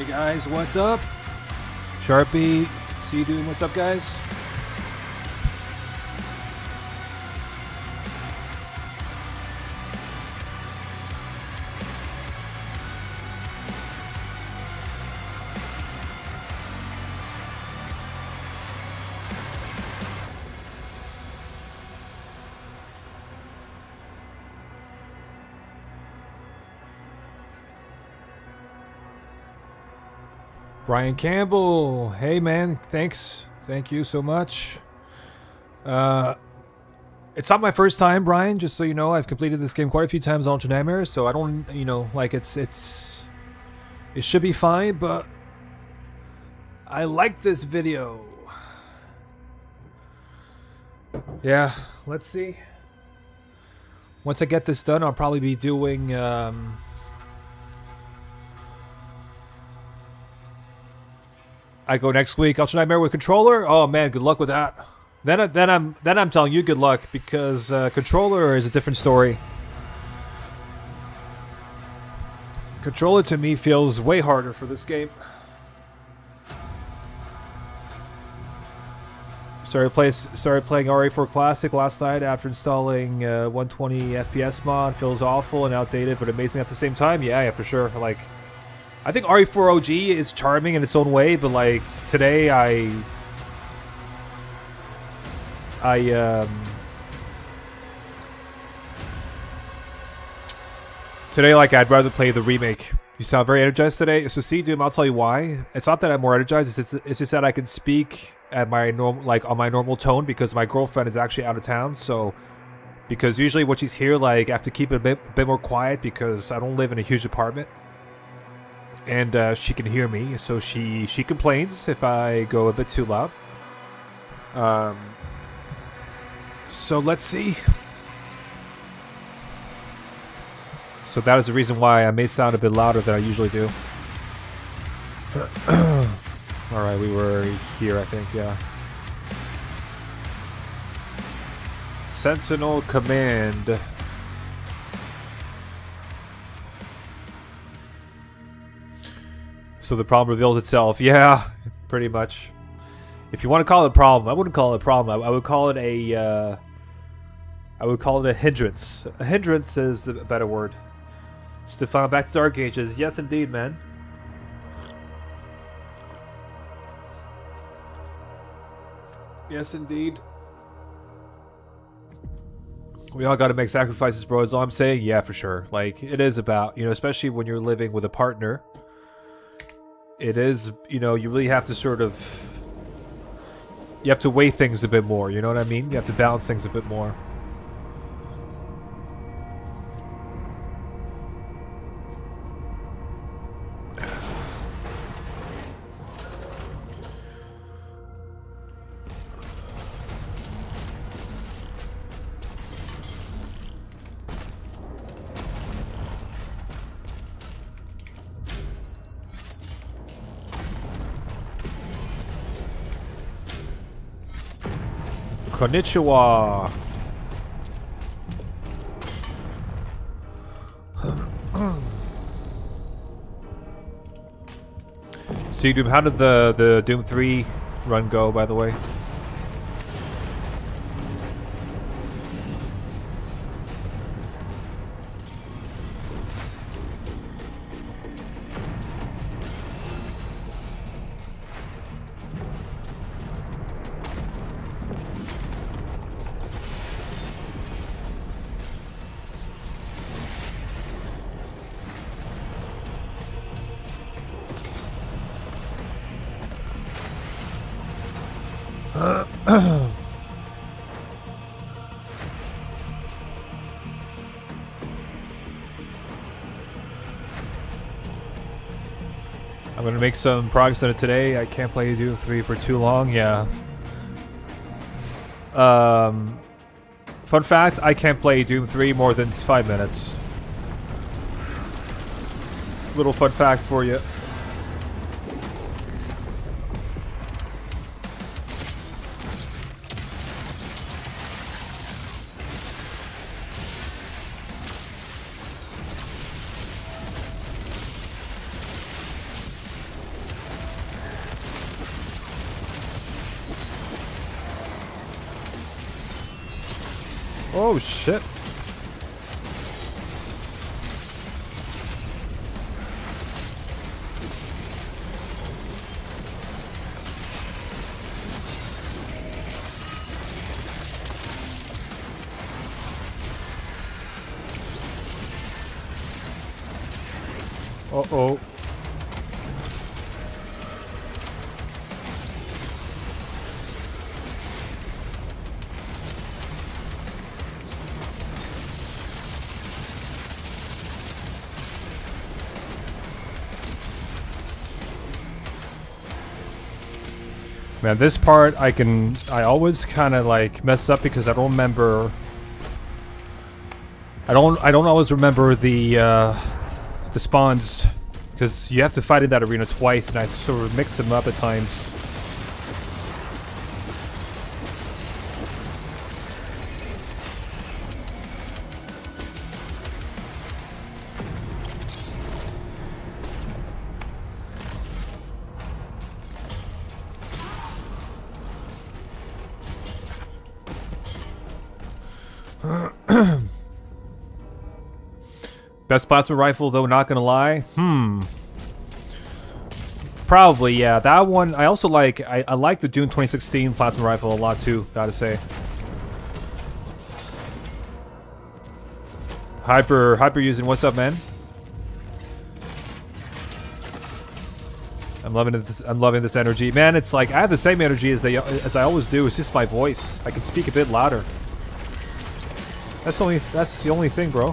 guys, what's up? Sharpie, C Doom, what's up, guys? Brian Campbell, hey man, thanks. Thank you so much. It's not my first time, Brian, just so you know. I've completed this game quite a few times on Ultra Nightmares, so I don't, like it should be fine, but I like this video. Yeah, let's see. Once I get this done, I'll probably be doing I go next week. Ultra Nightmare with controller. Oh man, good luck with that. Then I'm telling you good luck, because controller is a different story. Controller to me feels way harder for this game. Started playing RE4 Classic last night after installing 120 FPS mod. Feels awful and outdated, but amazing at the same time. Yeah, for sure. Like, I think RE4 OG is charming in its own way, but like today today, like, I'd rather play the remake. You sound very energized today. So see, Doom, I'll tell you why. It's not that I'm more energized. It's just that I can speak at my on my normal tone, because my girlfriend is actually out of town. So because usually when she's here, like, I have to keep it a bit more quiet, because I don't live in a huge apartment. And she can hear me, so she complains if I go a bit too loud. So let's see. So that is the reason why I may sound a bit louder than I usually do. Alright, we were here, I think, yeah. Sentinel Command. So the problem reveals itself. Yeah, pretty much. If you want to call it a problem, I wouldn't call it a problem. I would call it a hindrance. A hindrance is the better word. Stefan, back to Dark Ages. Yes, indeed, man. Yes, indeed. We all got to make sacrifices, bro. Is all I'm saying. Yeah, for sure. Like, it is about, especially when you're living with a partner. It is, you really have to sort of... You have to weigh things a bit more, you know what I mean? You have to balance things a bit more. Konnichiwa. See, Doom, how did the Doom 3 run go, by the way? I'm gonna make some progress on it today. I can't play Doom 3 for too long, yeah. Fun fact, I can't play Doom 3 more than 5 minutes. Little fun fact for you. Oh shit. Uh-oh. Man, this part I always kind of like mess up because I don't remember. I don't always remember the spawns because you have to fight in that arena twice, and I sort of mix them up at times. Best plasma rifle, though, not gonna lie. Probably, yeah. That one, I also like, I like the Dune 2016 plasma rifle a lot, too, gotta say. Hyper using, what's up, man? I'm loving this energy. Man, it's like, I have the same energy as I always do. It's just my voice. I can speak a bit louder. That's the only thing, bro.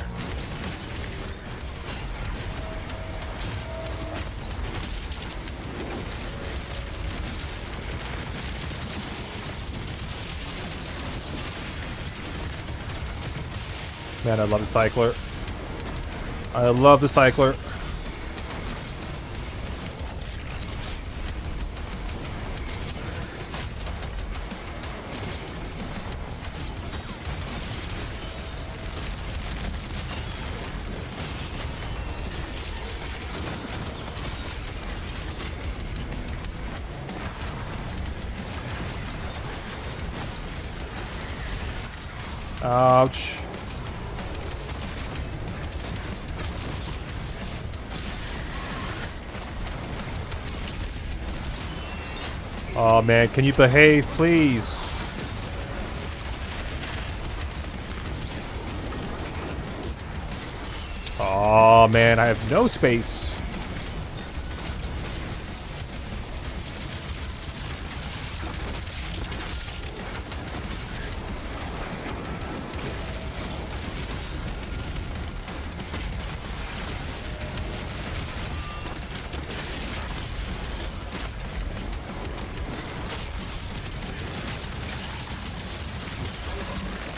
Man, I love the cycler. I love the cycler. Ouch. Oh man, can you behave, please? Oh man, I have no space.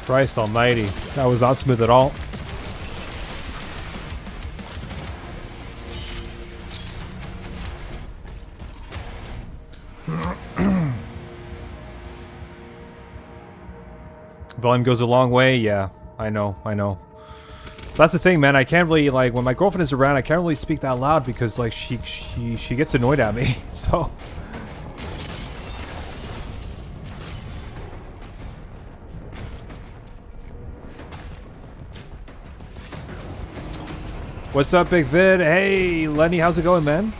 Christ almighty. That was not smooth at all. Volume goes a long way. Yeah, I know. That's the thing, man. I can't really, like, when my girlfriend is around, I can't really speak that loud because, like, she gets annoyed at me. So... What's up, Big Vid? Hey, Lenny, how's it going, man?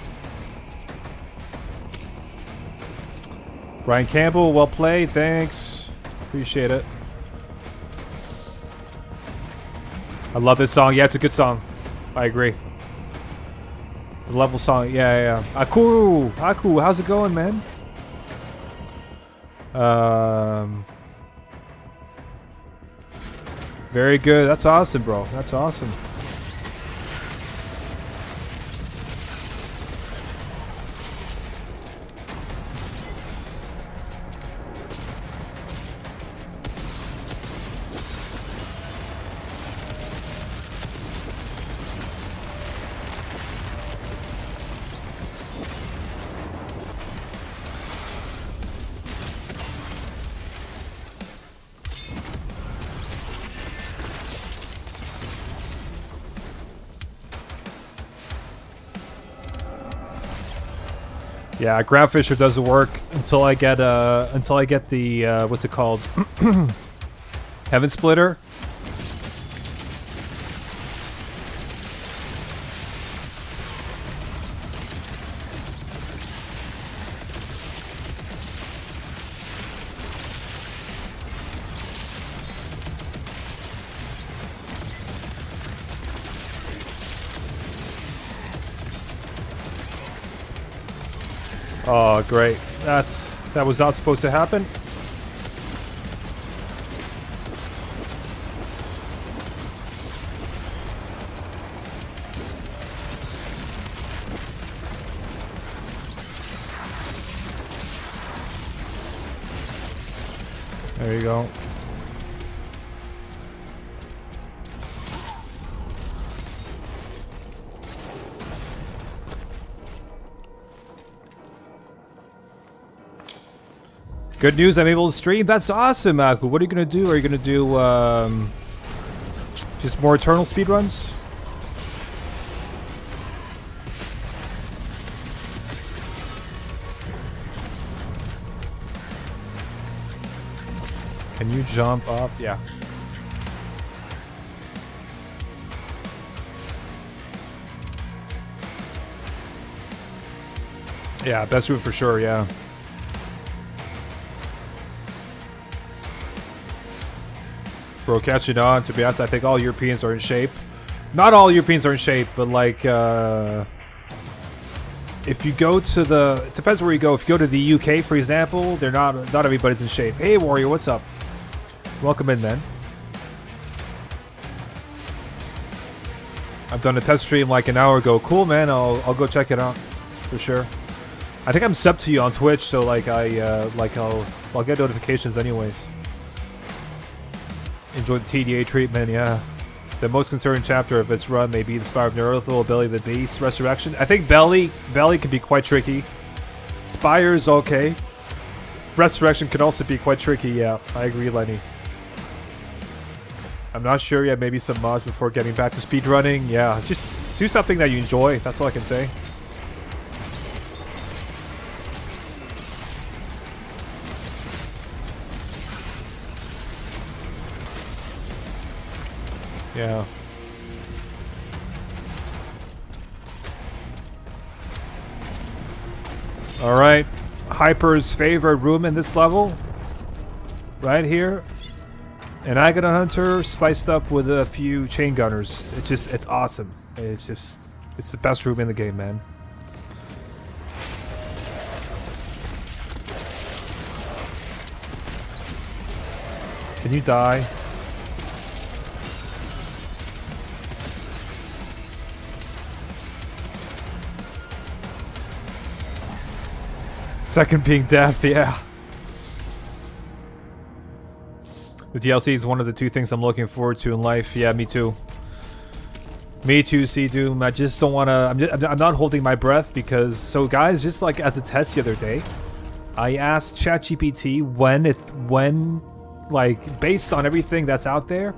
Brian Campbell, well played, thanks. Appreciate it. I love this song. Yeah, it's a good song. I agree. The level song, yeah. Aku, how's it going, man? Very good. That's awesome, bro. That's awesome. Yeah, Grab Fisher doesn't work until I get the what's it called? Heaven Splitter. Oh, great. That was not supposed to happen. There you go. Good news, I'm able to stream. That's awesome, Aku. What are you going to do? Are you going to do just more Eternal speedruns? Can you jump up? Yeah. Yeah, best route for sure, yeah. Bro, catching on. To be honest, I think all Europeans are in shape. Not all Europeans are in shape, but like, if you go to the, it depends where you go. If you go to the UK, for example, they're not everybody's in shape. Hey, Warrior, what's up? Welcome in, man. I've done a test stream like an hour ago. Cool, man. I'll go check it out for sure. I think I'm subbed to you on Twitch, so like I'll get notifications anyways. Enjoy the TDA treatment, yeah. The most concerning chapter of its run may be the Spire of Neurithal, Ability of the Beast, Resurrection. I think Belly can be quite tricky. Spire's okay. Resurrection can also be quite tricky, yeah. I agree, Lenny. I'm not sure yet, maybe some mods before getting back to speedrunning. Yeah, just do something that you enjoy, that's all I can say. Yeah. Alright. Hyper's favorite room in this level. Right here. An Agadon Hunter spiced up with a few chain gunners. It's awesome. It's the best room in the game, man. Can you die? Second being death, yeah. The DLC is one of the two things I'm looking forward to in life. Yeah, me too. Me too, C-Doom. I just don't want to... I'm not holding my breath because... So, guys, just like as a test the other day, I asked ChatGPT when, like, based on everything that's out there,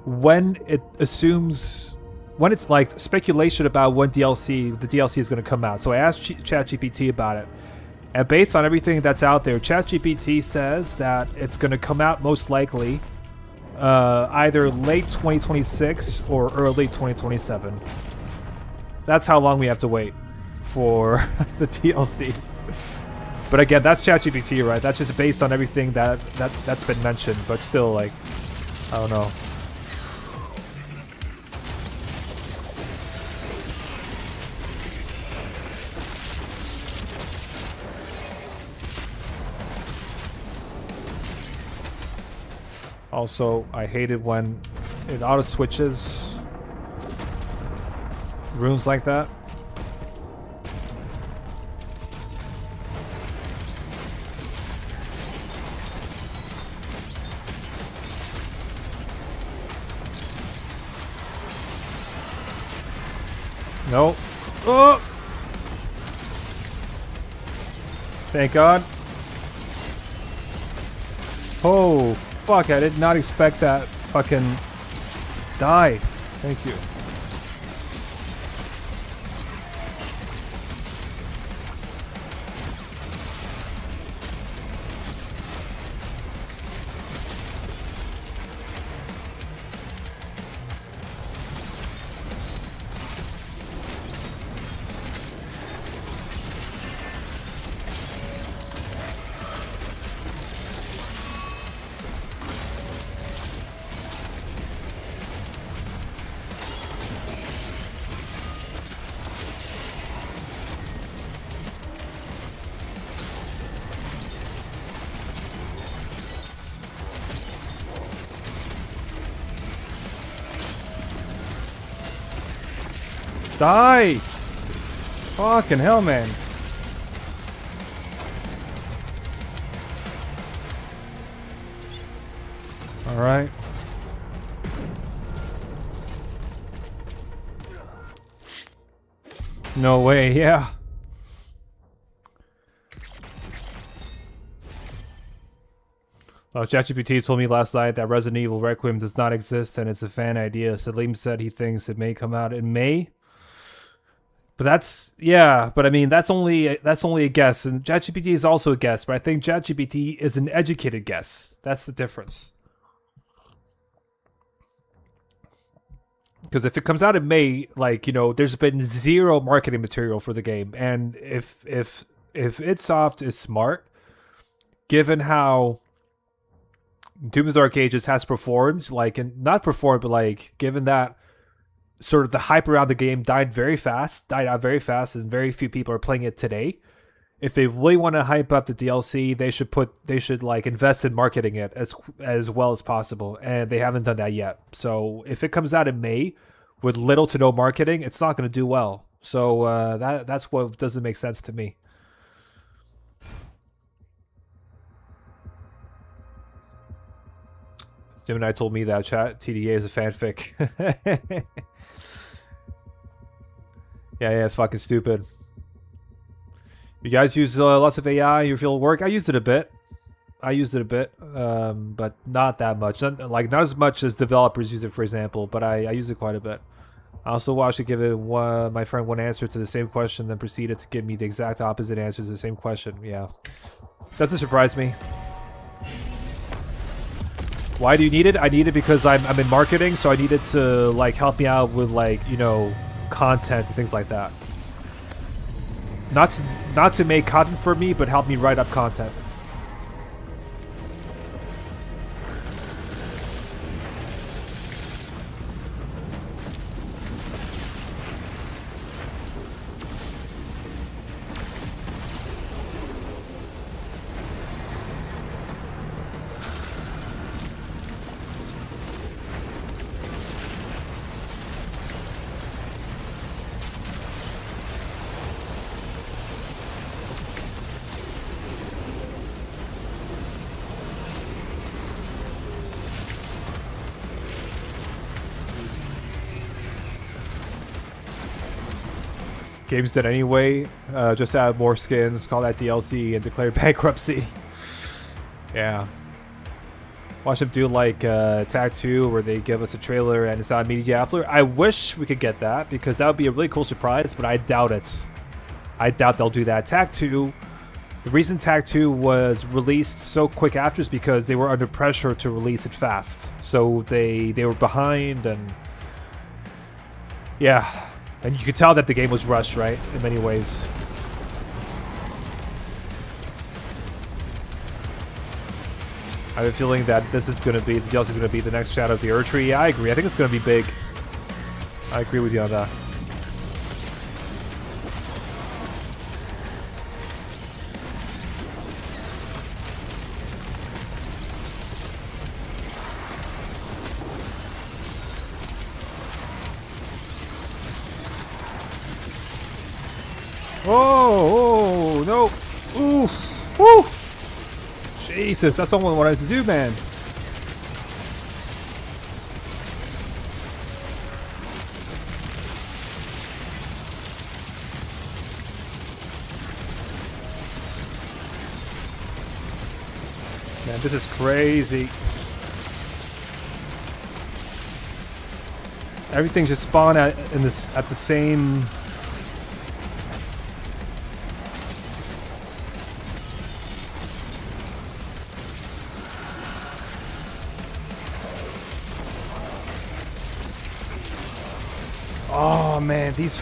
when it assumes... When it's, like, speculation about when the DLC is going to come out. So I asked ChatGPT about it. And based on everything that's out there, ChatGPT says that it's going to come out most likely either late 2026 or early 2027. That's how long we have to wait for the DLC. But again, that's ChatGPT, right? That's just based on everything that's been mentioned. But still, like, I don't know. Also, I hate it when it auto switches rooms like that. Nope. Oh! Thank God. Oh, fuck, I did not expect that fucking die. Thank you. Die! Fucking hell, man. Alright. No way, yeah. ChatGPT told me last night that Resident Evil Requiem does not exist and it's a fan idea. Salim said he thinks it may come out in May. But that's, yeah, but I mean, that's only a guess. And ChatGPT is also a guess, but I think ChatGPT is an educated guess. That's the difference. Because if it comes out in May, like, you know, there's been zero marketing material for the game. And if idsoft is smart, given how Doom of the Dark Ages has performed, like, and not performed, but like, given that sort of the hype around the game died out very fast, and very few people are playing it today. If they really want to hype up the DLC, they should like invest in marketing it as well as possible, and they haven't done that yet. So if it comes out in May with little to no marketing, it's not going to do well. So that's what doesn't make sense to me. Gemini told me that chat TDA is a fanfic. Yeah, it's fucking stupid. You guys use lots of AI in your field of work? I used it a bit, but not that much. Not as much as developers use it, for example, but I use it quite a bit. I also watched it give my friend one answer to the same question, then proceeded to give me the exact opposite answer to the same question. Yeah. Doesn't surprise me. Why do you need it? I need it because I'm in marketing, so I need it to like help me out with, like, you know, content and things like that. Not to make content for me, but help me write up content. Game's dead anyway. Just add more skins, call that DLC, and declare bankruptcy. Yeah. Watch them do like Tag 2, where they give us a trailer and it's not immediately after. I wish we could get that, because that would be a really cool surprise, but I doubt it. I doubt they'll do that. Tag 2, the reason Tag 2 was released so quick after is because they were under pressure to release it fast. So they were behind, and yeah. And you could tell that the game was rushed, right? In many ways. I have a feeling that this is going to be, the DLC is going to be the next Shadow of the Erdtree. Yeah, I agree. I think it's going to be big. I agree with you on that. Oh, no. Ooh. Woo. Jesus, that's not what I wanted to do, man. Man, this is crazy. Everything just spawned at the same. Oh man, these.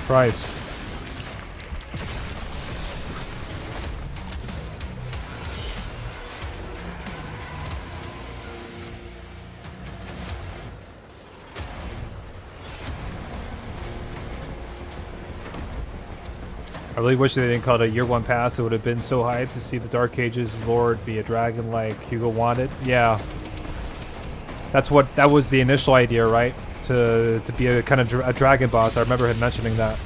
Christ. I really wish they didn't call it a year one pass. It would have been so hyped to see the Dark Ages Lord be a dragon like Hugo wanted. Yeah. That was the initial idea, right? To be a kind of a dragon boss. I remember him mentioning that.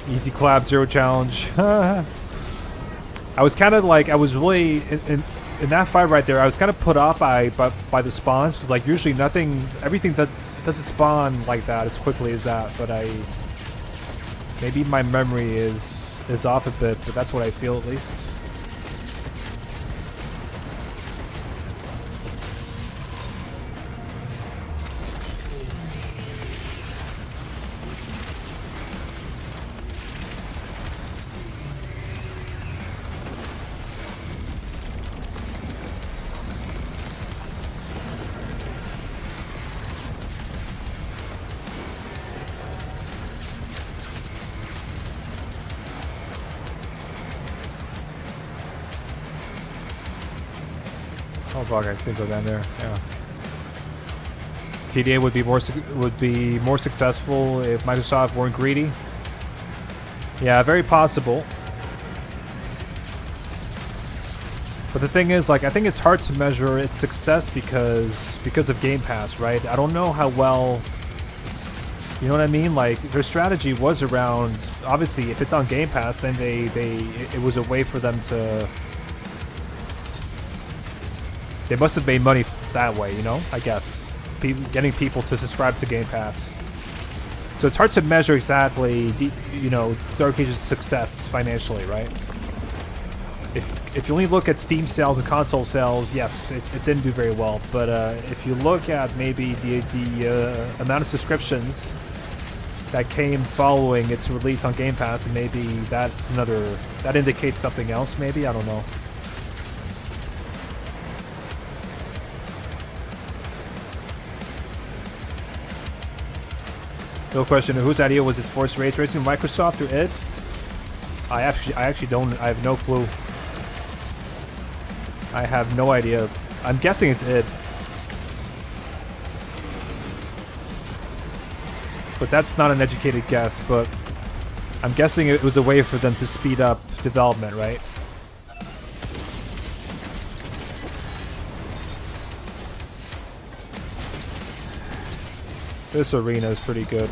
Easy clap, zero challenge. I was kind of like, I was really in that fight right there. I was kind of put off by the spawns because like usually everything that doesn't spawn like that as quickly as that. But maybe my memory is off a bit, but that's what I feel at least. Oh fuck! I did go down there. Yeah. TDA would be more successful if Microsoft weren't greedy. Yeah, very possible. But the thing is, like, I think it's hard to measure its success because of Game Pass, right? I don't know how well. You know what I mean? Like, their strategy was around. Obviously, if it's on Game Pass, then it was a way for them to. They must have made money that way, you know? I guess. Getting people to subscribe to Game Pass. So it's hard to measure exactly, you know, Dark Ages' success financially, right? If you only look at Steam sales and console sales, yes, it didn't do very well. But if you look at maybe the amount of subscriptions that came following its release on Game Pass, and maybe that indicates something else, maybe? I don't know. No question. Whose idea was it? Force ray tracing, Microsoft or id? I actually don't. I have no clue. I have no idea. I'm guessing it's id. But that's not an educated guess. But I'm guessing it was a way for them to speed up development, right? This arena is pretty good.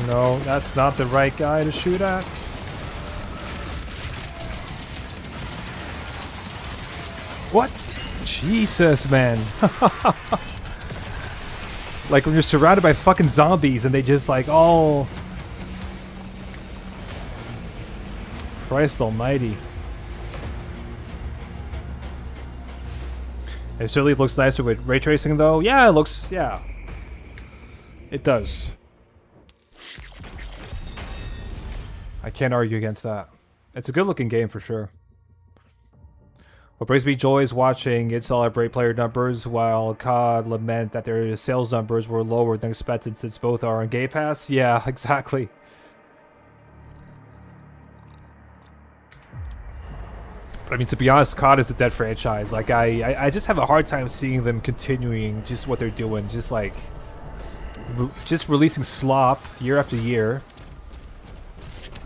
No, that's not the right guy to shoot at. What? Jesus, man. Like when you're surrounded by fucking zombies and they just like all... Christ almighty. It certainly looks nicer with ray tracing though. Yeah, it looks... yeah. It does. I can't argue against that. It's a good looking game for sure. What brings me joy is watching it celebrate player numbers while COD lament that their sales numbers were lower than expected since both are on Game Pass. Yeah, exactly. I mean, to be honest, COD is a dead franchise. Like, I just have a hard time seeing them continuing just what they're doing. Just like, just releasing slop year after year.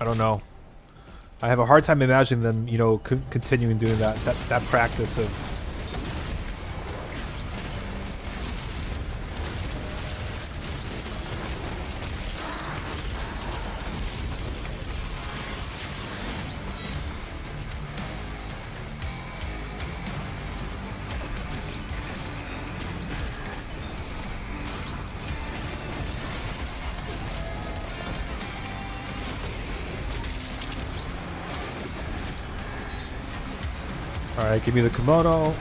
I don't know. I have a hard time imagining them, you know, continuing doing that practice of. Alright, give me the kimono.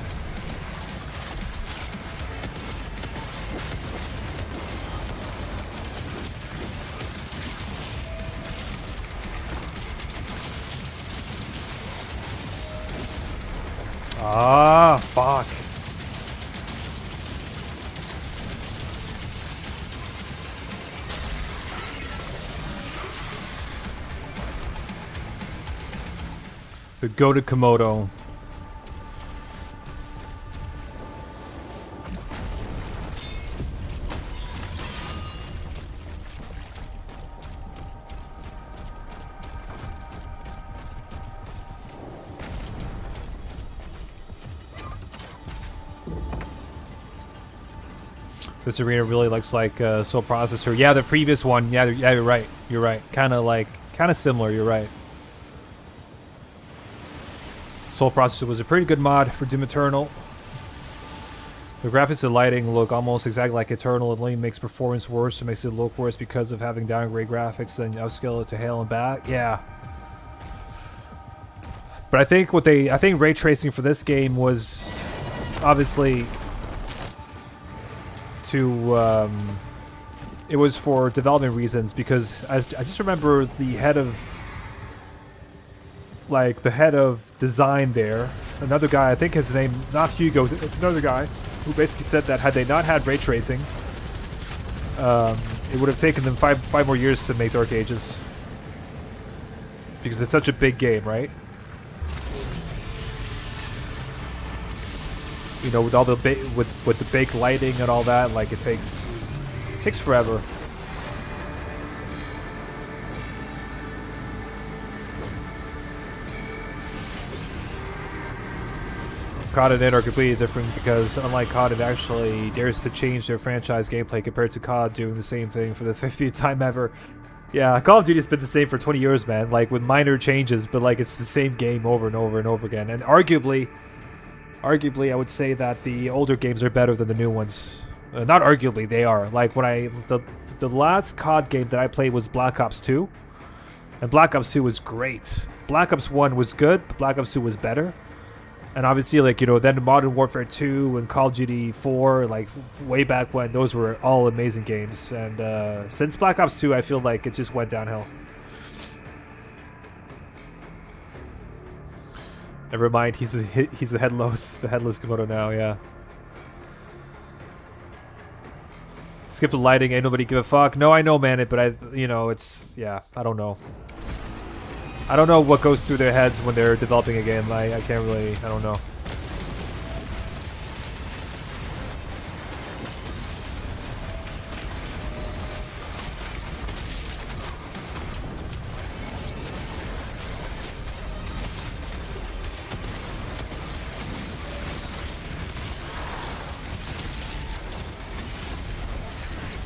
Ah, fuck. The goated Komodo. This arena really looks like Soul Processor. Yeah, the previous one. Yeah, you're right. You're right. Kind of similar. You're right. Soul Processor was a pretty good mod for Doom Eternal. The graphics and lighting look almost exactly like Eternal. It only makes performance worse. It makes it look worse because of having downgrade graphics, then upscale it to Halo and back. Yeah. But I think ray tracing for this game was obviously it was for development reasons, because I just remember the head of design there, another guy, I think his name, not Hugo, it's another guy, who basically said that had they not had ray tracing, it would have taken them five more years to make Dark Ages, because it's such a big game, right? You know, with all the with the baked lighting and all that, like it takes forever. COD and it are completely different, because unlike COD, it actually dares to change their franchise gameplay compared to COD doing the same thing for the 50th time ever. Yeah, Call of Duty's been the same for 20 years, man. Like with minor changes, but like it's the same game over and over and over again. And arguably, I would say that the older games are better than the new ones. Not arguably, they are. Like when the last COD game that I played was Black Ops 2, and Black Ops 2 was great. Black Ops 1 was good, but Black Ops 2 was better. And obviously, like, you know, then Modern Warfare 2 and Call of Duty 4, like way back when, those were all amazing games. And since Black Ops 2, I feel like it just went downhill. Never mind, he's a headless Komodo now, yeah. Skip the lighting, ain't nobody give a fuck. No, I know, man, but you know, it's, yeah, I don't know. I don't know what goes through their heads when they're developing a game. I can't really, I don't know.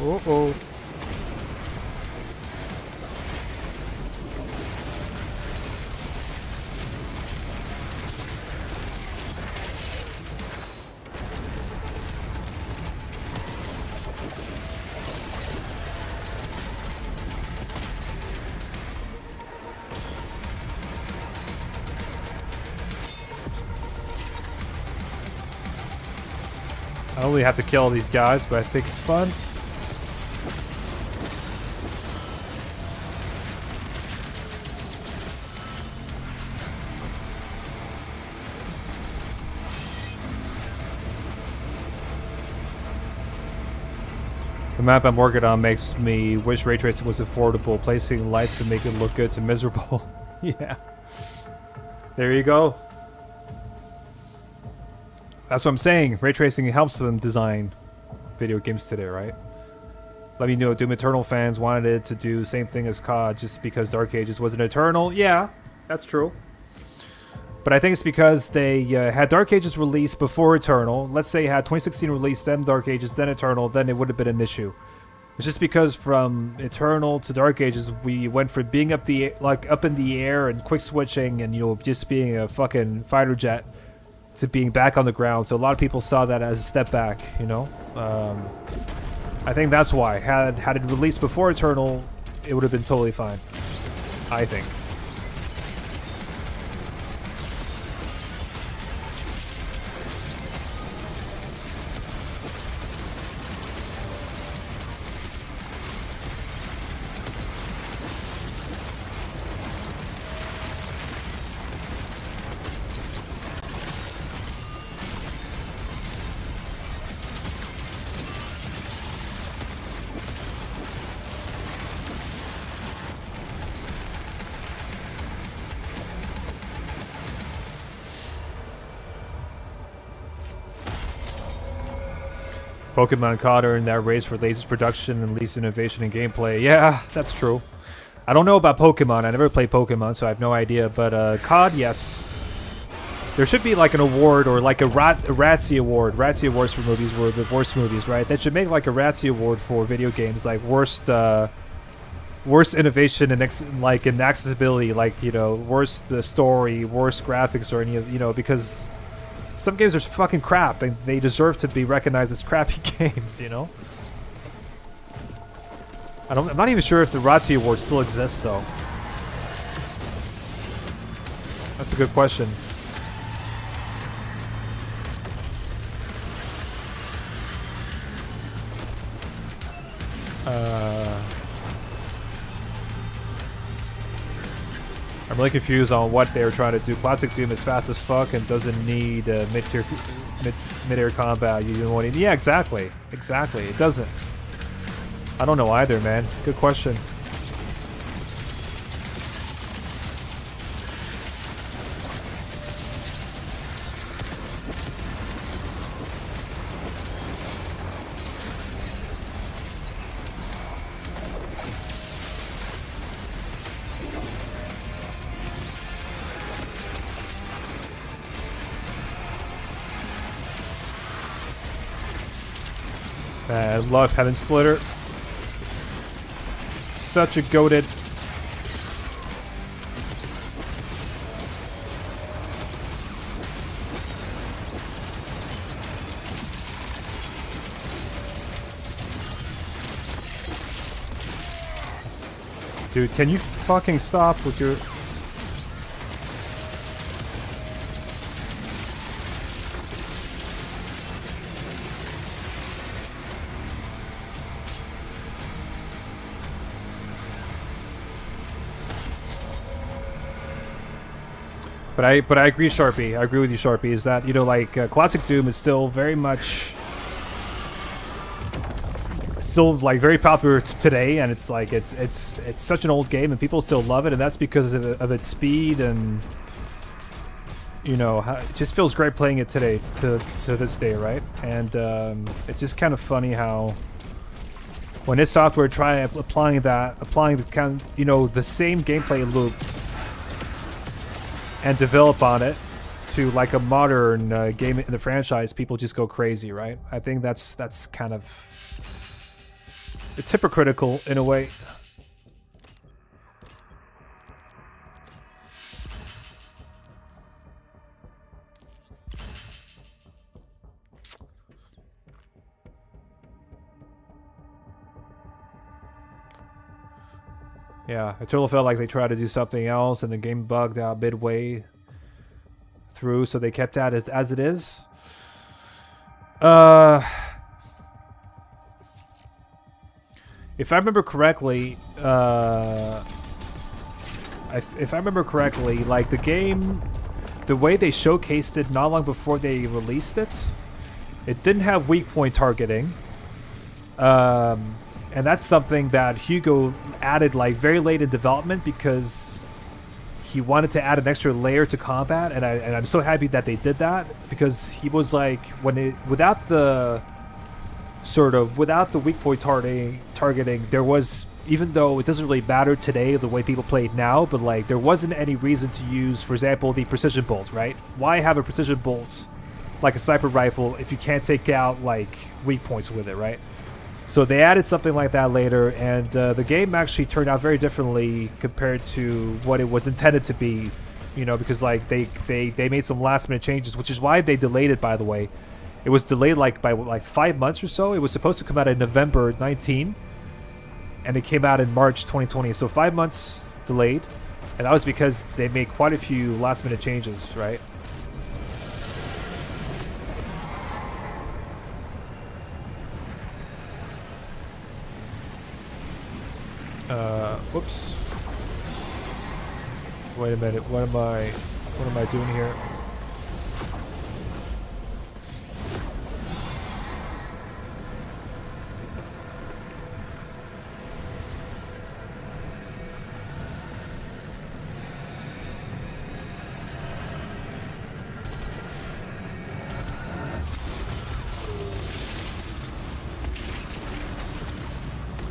Uh-oh. I don't really have to kill all these guys, but I think it's fun. The map I'm working on makes me wish ray tracing was affordable. Placing lights to make it look good to miserable. Yeah. There you go. That's what I'm saying. Ray tracing helps them design video games today, right? Let me know, Doom Eternal fans wanted it to do the same thing as COD just because Dark Ages wasn't Eternal. Yeah, that's true. But I think it's because they had Dark Ages released before Eternal. Let's say had 2016 released, then Dark Ages, then Eternal, then it would have been an issue. It's just because from Eternal to Dark Ages, we went from being up in the air and quick switching and just being a fucking fighter jet to being back on the ground. So a lot of people saw that as a step back, I think that's why. Had it released before Eternal, it would have been totally fine. I think. Pokemon COD are in that race for latest production and least innovation in gameplay. Yeah, that's true. I don't know about Pokemon. I never played Pokemon, so I have no idea. But COD, yes. There should be like an award or like a Razzie Award. Razzie Awards for movies were the worst movies, right? That should make like a Razzie Award for video games, like worst innovation in in accessibility, worst story, worst graphics, or any of because. Some games are fucking crap, and they deserve to be recognized as crappy games, I'm not even sure if the Razzie Award still exists, though. That's a good question. I'm really confused on what they're trying to do. Classic Doom is fast as fuck and doesn't need mid-air combat. Yeah, exactly. Exactly. It doesn't. I don't know either, man. Good question. I love Heaven Splitter. Such a goated. Dude, can you fucking stop with your... But I agree, Sharpie. I agree with you, Sharpie. Is that Classic Doom is still very much, very popular today, and it's such an old game, and people still love it, and that's because of its speed, and it just feels great playing it today to this day, right? And it's just kind of funny how when this software try applying the same gameplay loop and develop on it to like a modern game in the franchise, people just go crazy, right? I think that's kind of, it's hypocritical in a way. Yeah, it totally felt like they tried to do something else and the game bugged out midway through, so they kept that as it is. If I remember correctly, like the game, the way they showcased it not long before they released it, it didn't have weak point targeting. And that's something that Hugo added like very late in development because he wanted to add an extra layer to combat, and I'm so happy that they did that, because he was like, without the weak point targeting, there was, even though it doesn't really matter today the way people play it now, but like there wasn't any reason to use, for example, the precision bolt, right? Why have a precision bolt like a sniper rifle if you can't take out like weak points with it, right? So they added something like that later, and the game actually turned out very differently compared to what it was intended to be, you know, because like they made some last minute changes, which is why they delayed it, by the way. It was delayed like by like 5 months or so. It was supposed to come out in November 19, and it came out in March 2020. So 5 months delayed, and that was because they made quite a few last minute changes, right? Whoops. Wait a minute. What am I doing here?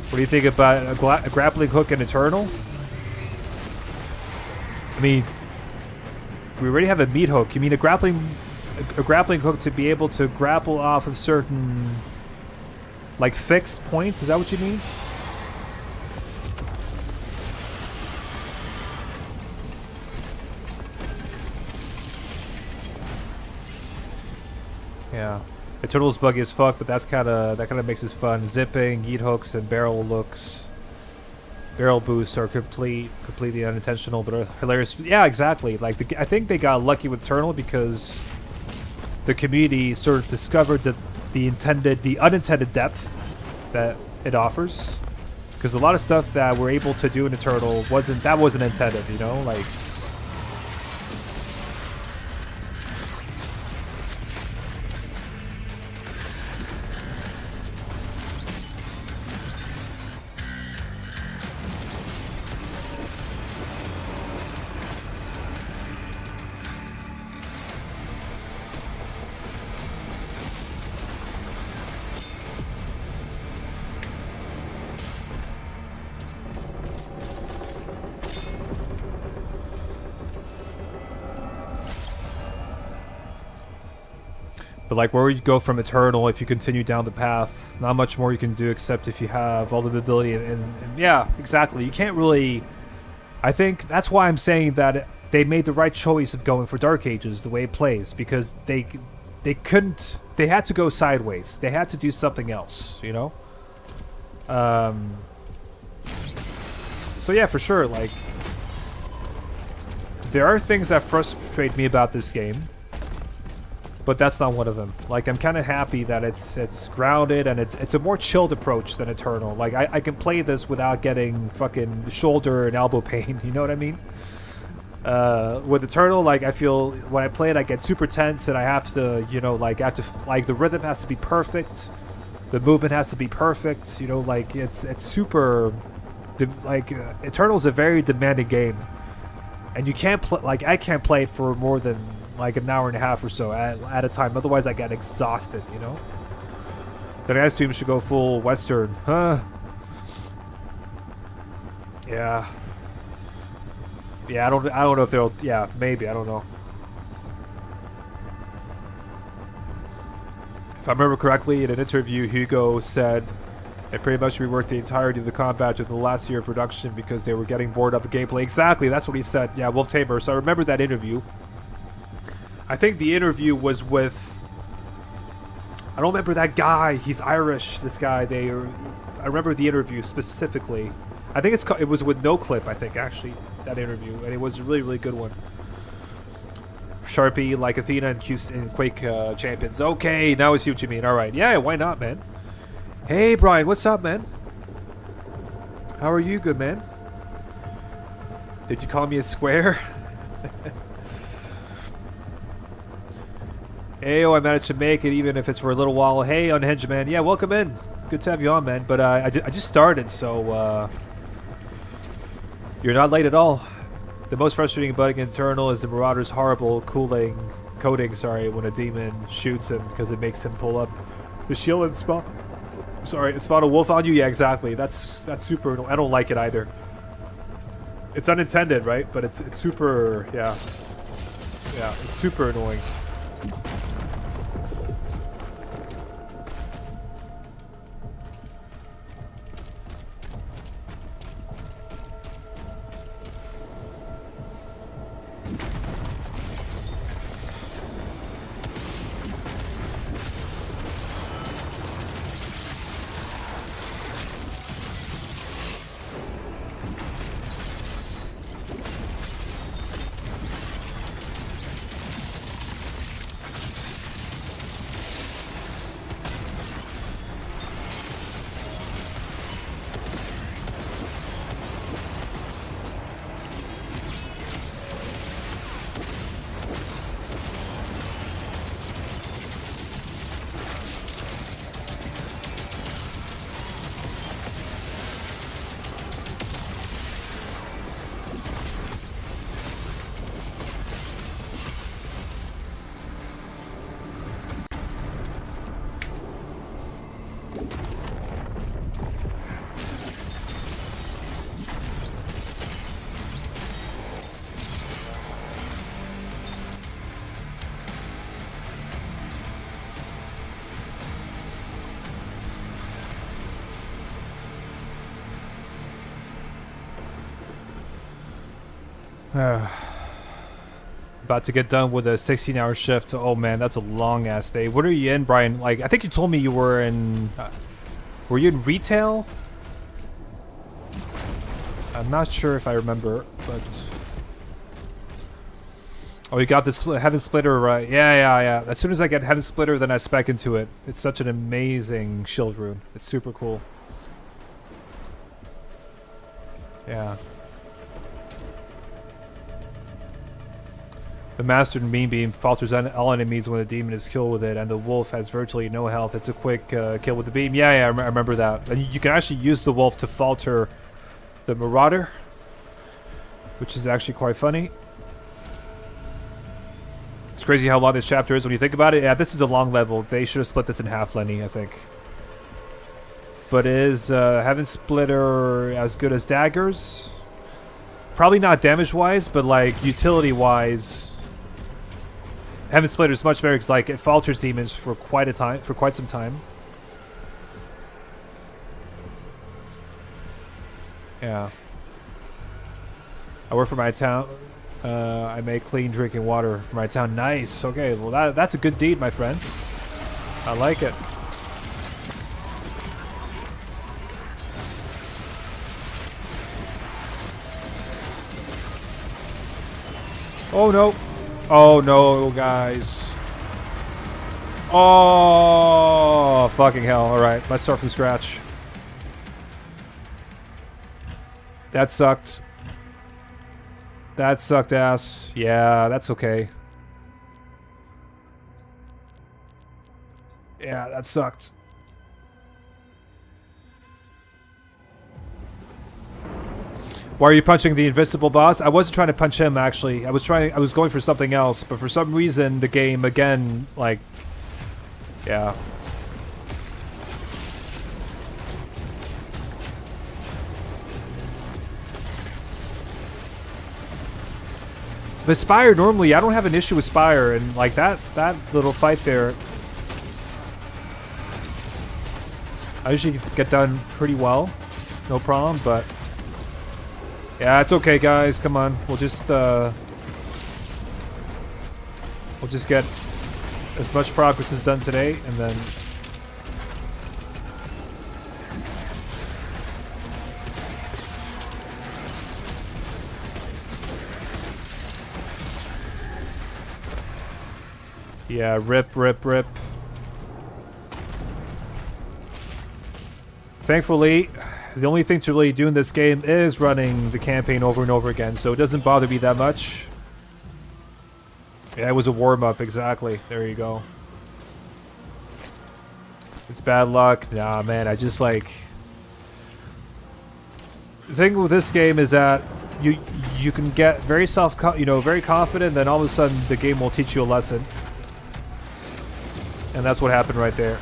What do you think about a grappling hook in Eternal? I mean, we already have a meat hook. You mean a grappling hook to be able to grapple off of certain, like, fixed points? Is that what you mean? Yeah. Eternal's buggy as fuck, but that kind of makes it fun. Zipping, yeet hooks, and barrel boosts are completely unintentional, but are hilarious. Yeah, exactly. Like I think they got lucky with Eternal because the community sort of discovered the unintended depth that it offers. Because a lot of stuff that we're able to do in Eternal wasn't intended, you know, like. But like where you go from Eternal, if you continue down the path, not much more you can do except if you have all the ability. And yeah, exactly. You can't really. I think that's why I'm saying that they made the right choice of going for Dark Ages the way it plays, because they couldn't. They had to go sideways. They had to do something else, you know. So yeah, for sure. Like there are things that frustrate me about this game. But that's not one of them. Like, I'm kind of happy that it's grounded and it's a more chilled approach than Eternal. Like, I can play this without getting fucking shoulder and elbow pain. You know what I mean? With Eternal, like, I feel when I play it, I get super tense and I have to, you know, like, the rhythm has to be perfect, the movement has to be perfect. You know, like, it's super. Like, Eternal's a very demanding game, and you can't play. Like, I can't play it for more than like an hour and a half or so at a time. Otherwise, I get exhausted, you know? The next stream should go full Western. Huh? Yeah. Yeah, I don't know if they'll... Yeah, maybe. I don't know. If I remember correctly, in an interview, Hugo said they pretty much reworked the entirety of the combat to the last year of production because they were getting bored of the gameplay. Exactly, that's what he said. Yeah, Wolf Tamer. So I remember that interview. I think the interview was with... I don't remember that guy. He's Irish, this guy. I remember the interview specifically. I think it was with NoClip, I think, actually, that interview. And it was a really, really good one. Sharpie, like Athena and Quake champions. Okay, now I see what you mean. All right. Yeah, why not, man? Hey, Brian. What's up, man? How are you? Good, man. Did you call me a square? Ayo, I managed to make it, even if it's for a little while. Hey, Unhinged, man. Yeah, welcome in. Good to have you on, man. But I just started, so you're not late at all. The most frustrating bug in Eternal is the Marauder's horrible coating, when a demon shoots him because it makes him pull up the shield and spawn a wolf on you. Yeah, exactly. That's super. I don't like it either. It's unintended, right? But it's super. Yeah, it's super annoying. About to get done with a 16-hour shift. Oh man, that's a long ass day. What are you in, Brian? Like, I think you told me you were in. Were you in retail? I'm not sure if I remember, but. Oh, you got this Heaven Splitter, right? Yeah. As soon as I get Heaven Splitter, then I spec into it. It's such an amazing shield rune. It's super cool. Yeah. The Mastered Moonbeam falters on all enemies when the demon is killed with it, and the wolf has virtually no health. It's a quick kill with the beam. Yeah, I remember that. And you can actually use the wolf to falter the Marauder, which is actually quite funny. It's crazy how long this chapter is when you think about it. Yeah, this is a long level. They should have split this in half, Lenny, I think. But is Heaven Splitter as good as daggers? Probably not damage-wise, but like utility-wise, Heaven Splitter is much better because like it falters demons for quite some time. Yeah. I work for my town. I make clean drinking water for my town. Nice. Okay, well that's a good deed, my friend. I like it. Oh no. Oh no, guys. Oh, fucking hell. Alright, let's start from scratch. That sucked. That sucked ass. Yeah, that's okay. Yeah, that sucked. Why are you punching the invisible boss? I wasn't trying to punch him, actually. I was going for something else, but for some reason the game again, like, yeah. The Spire, normally I don't have an issue with Spire, and like that little fight there, I usually get done pretty well, no problem. But yeah, it's okay, guys. Come on, we'll just get as much progress as done today, and then. Yeah, rip. Thankfully, the only thing to really do in this game is running the campaign over and over again, so it doesn't bother me that much. Yeah, it was a warm-up, exactly. There you go. It's bad luck. Nah, man, I just like... The thing with this game is that you can get very very confident, then all of a sudden the game will teach you a lesson. And that's what happened right there.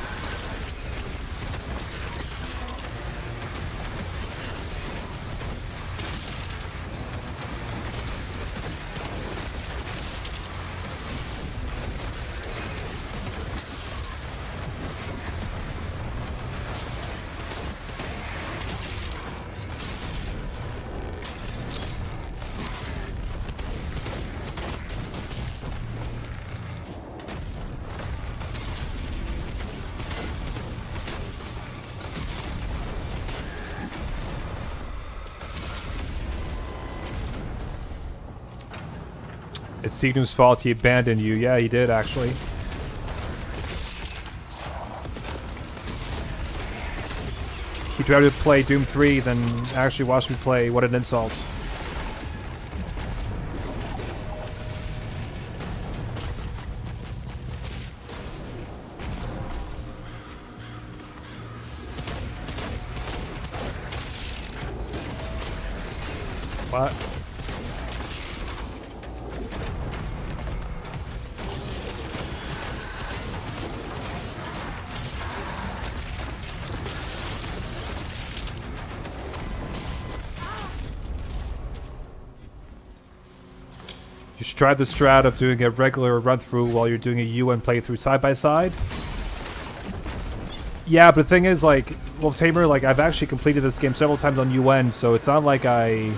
It's Signum's fault he abandoned you. Yeah, he did, actually. He tried to play Doom 3, then actually watched me play. What an insult. What? You should try the strat of doing a regular run-through while you're doing a UN playthrough side-by-side. Yeah, but the thing is, like, well, Tamer, like, I've actually completed this game several times on UN, so it's not like I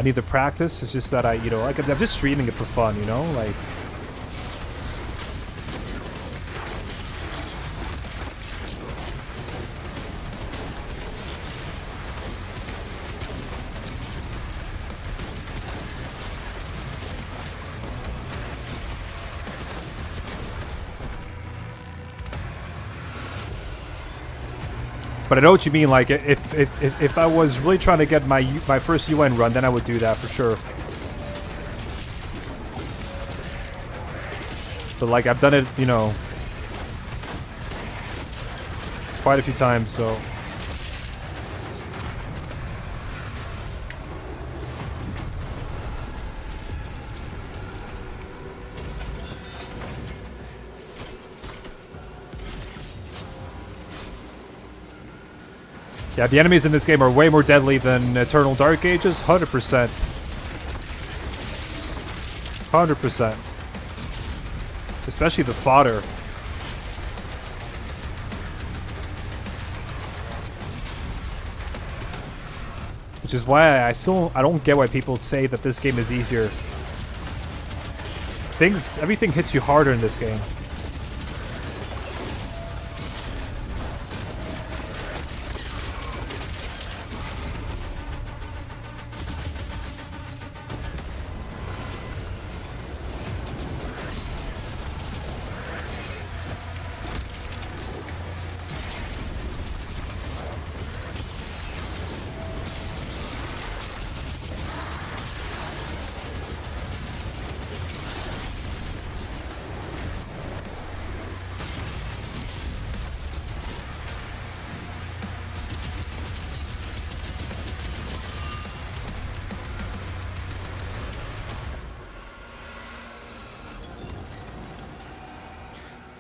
need the practice. It's just that I'm just streaming it for fun, like... But I know what you mean. Like, if I was really trying to get my first UN run, then I would do that for sure. But like, I've done it, quite a few times. So. Yeah, the enemies in this game are way more deadly than Eternal Dark Ages. 100%. 100%. Especially the fodder. Which is why I don't get why people say that this game is easier. Everything hits you harder in this game.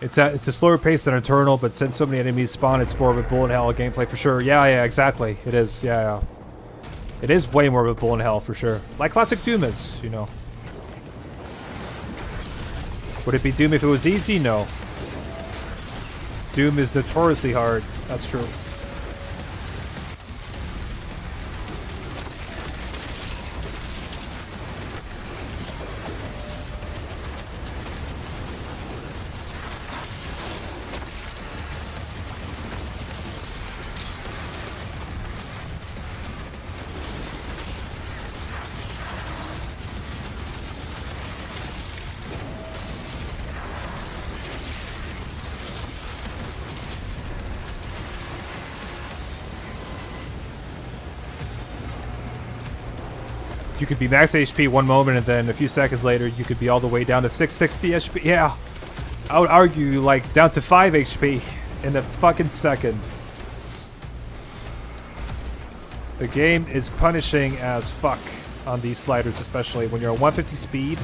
It's a slower pace than Eternal, but since so many enemies spawn, it's more of a bullet hell gameplay for sure. Yeah, exactly. It is. Yeah. It is way more of a bullet hell for sure. Like classic Doom is, Would it be Doom if it was easy? No. Doom is notoriously hard. That's true. You could be max HP one moment, and then a few seconds later, you could be all the way down to 660 HP. Yeah, I would argue, like, down to 5 HP in a fucking second. The game is punishing as fuck. on these sliders, especially when you're at 150 speed,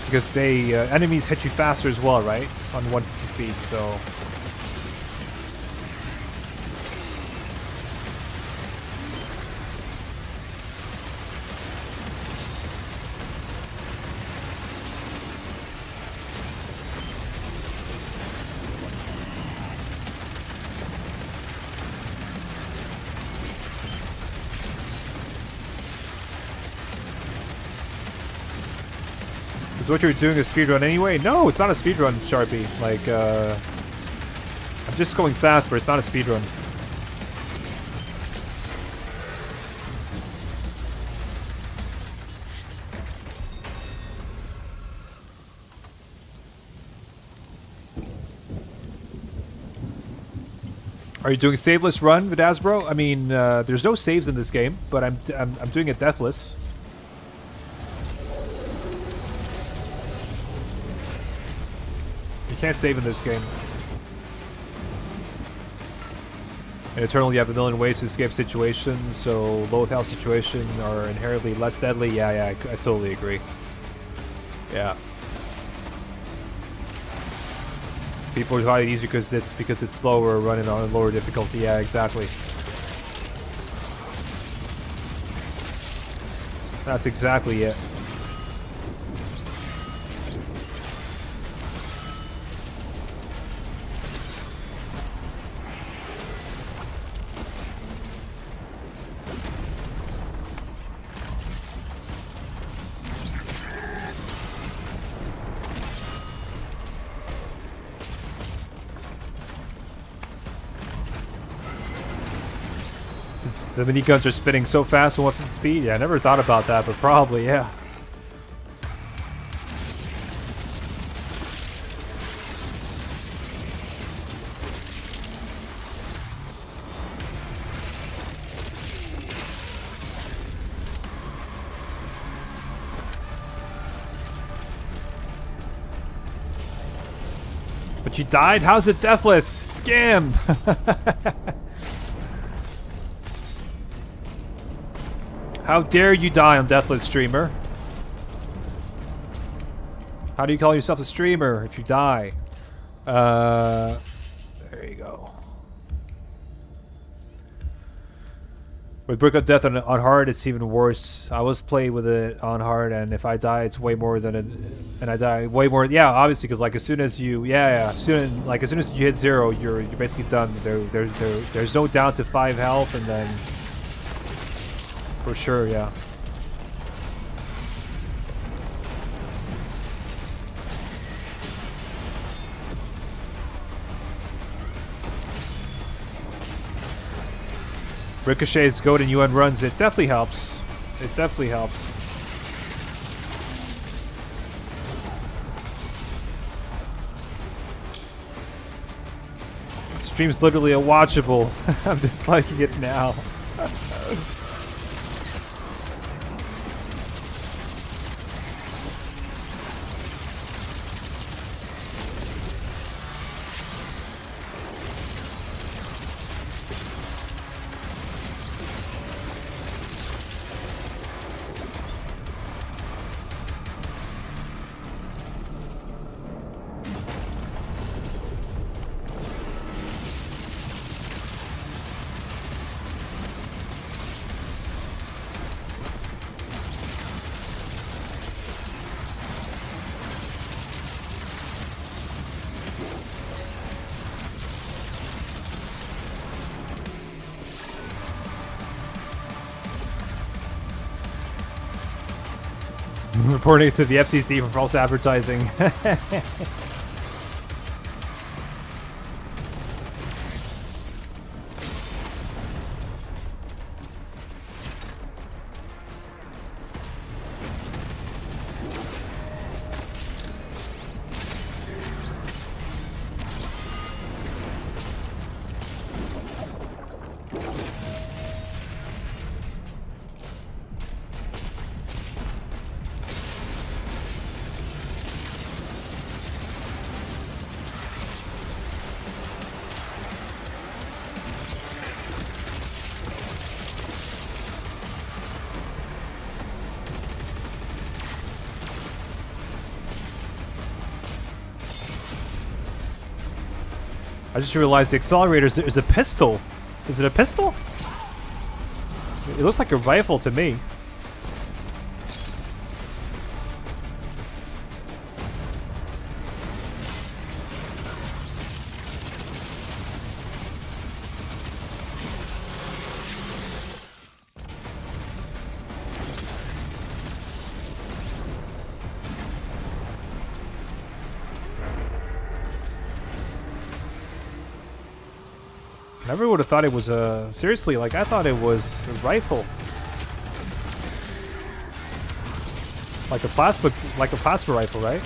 because they enemies hit you faster as well, right? On 150 speed, so. What you're doing a speedrun anyway? No, it's not a speedrun, Sharpie. Like, I'm just going fast, but it's not a speedrun. Are you doing saveless run, Vidasbro? I mean, there's no saves in this game, but I'm doing it deathless. Can't save in this game. In Eternal, you have a million ways to escape situations, so low health situations are inherently less deadly. Yeah, I totally agree. Yeah. People find it easier because it's slower, running on a lower difficulty. Yeah, exactly. That's exactly it. The miniguns are spinning so fast and what's the speed? Yeah, I never thought about that, but probably, yeah. But you died? How's it deathless? Scam! How dare you die on Deathless, streamer? How do you call yourself a streamer if you die? There you go. With Brick of Death on hard, it's even worse. I was playing with it on hard, and if I die, it's way more than it. And I die way more. Yeah, obviously, because like as soon as you, as soon as you hit 0, you're basically done. There's no down to 5 health, and then. For sure, yeah. Ricochet's goat and UN runs, it definitely helps. It definitely helps. Stream's literally a watchable. I'm disliking it now. Reporting to the FCC for false advertising. I just realized the accelerator is a pistol. Is it a pistol? It looks like a rifle to me. Never would have thought it was a... Seriously, like, I thought it was a rifle. Like a plasma rifle, right?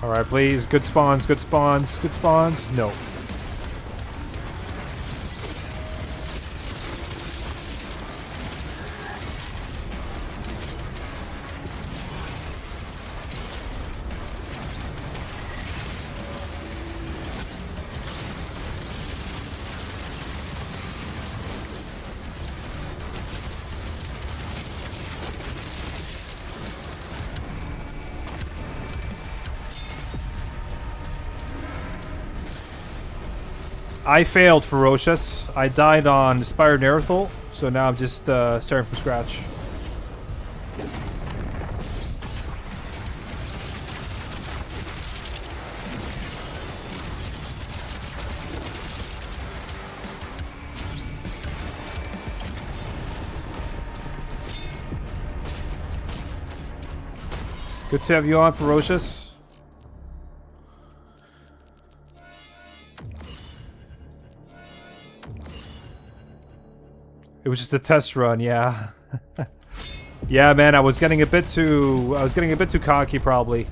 Alright, please. Good spawns, good spawns, good spawns. No. I failed, Ferocious. I died on Inspired Nerathyl, so now I'm just starting from scratch. Good to have you on, Ferocious. It was just a test run, yeah. Yeah, man, I was getting a bit too cocky probably.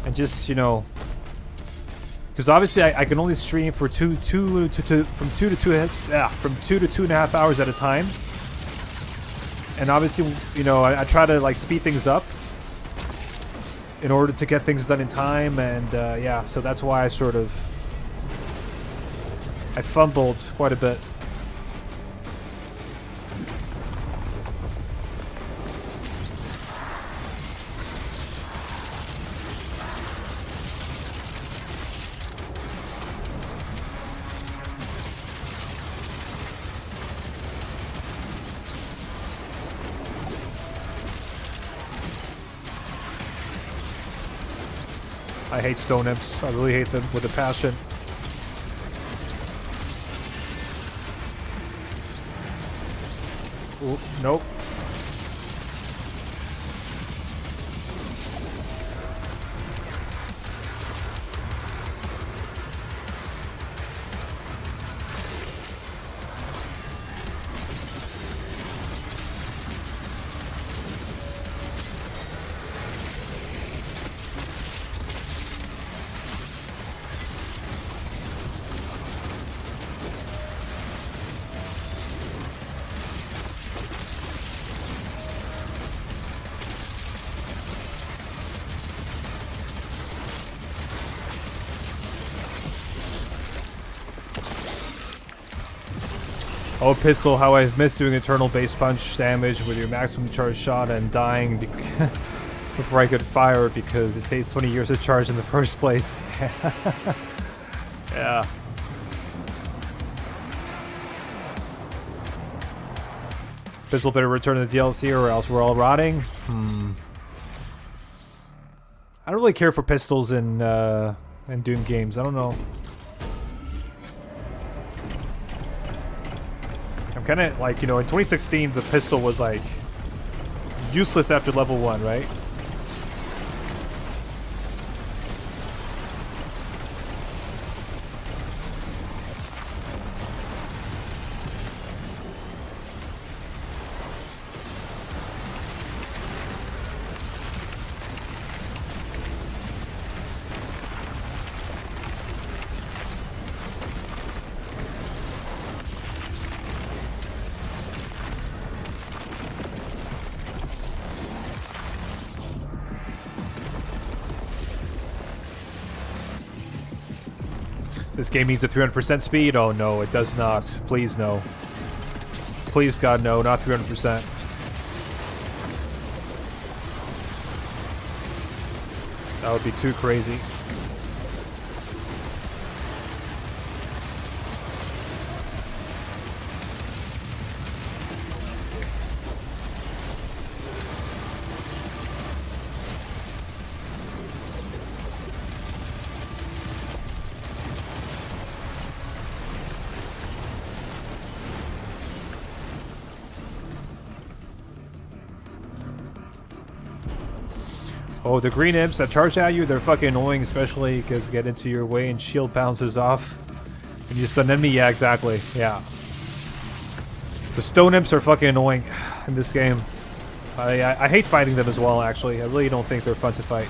And just, you know, because obviously I can only stream for from 2 to 2.5 hours at a time. And obviously, you know, I try to like speed things up in order to get things done in time, and yeah, so that's why I fumbled quite a bit. I hate stone imps. I really hate them with a passion. Ooh, nope. Oh, pistol, how I've missed doing eternal base punch damage with your maximum charge shot and dying before I could fire it because it takes 20 years to charge in the first place. Yeah. Pistol better return to the DLC or else we're all rotting. I don't really care for pistols in Doom games. I don't know. Kind of like, you know, in 2016 the pistol was like useless after level 1, right? This game needs a 300% speed? Oh no, it does not. Please no. Please God no, not 300%. That would be too crazy. Oh, the green imps that charge at you, they're fucking annoying, especially because get into your way and shield bounces off. And you stun enemy, yeah, exactly, yeah. The stone imps are fucking annoying in this game. I hate fighting them as well, actually. I really don't think they're fun to fight.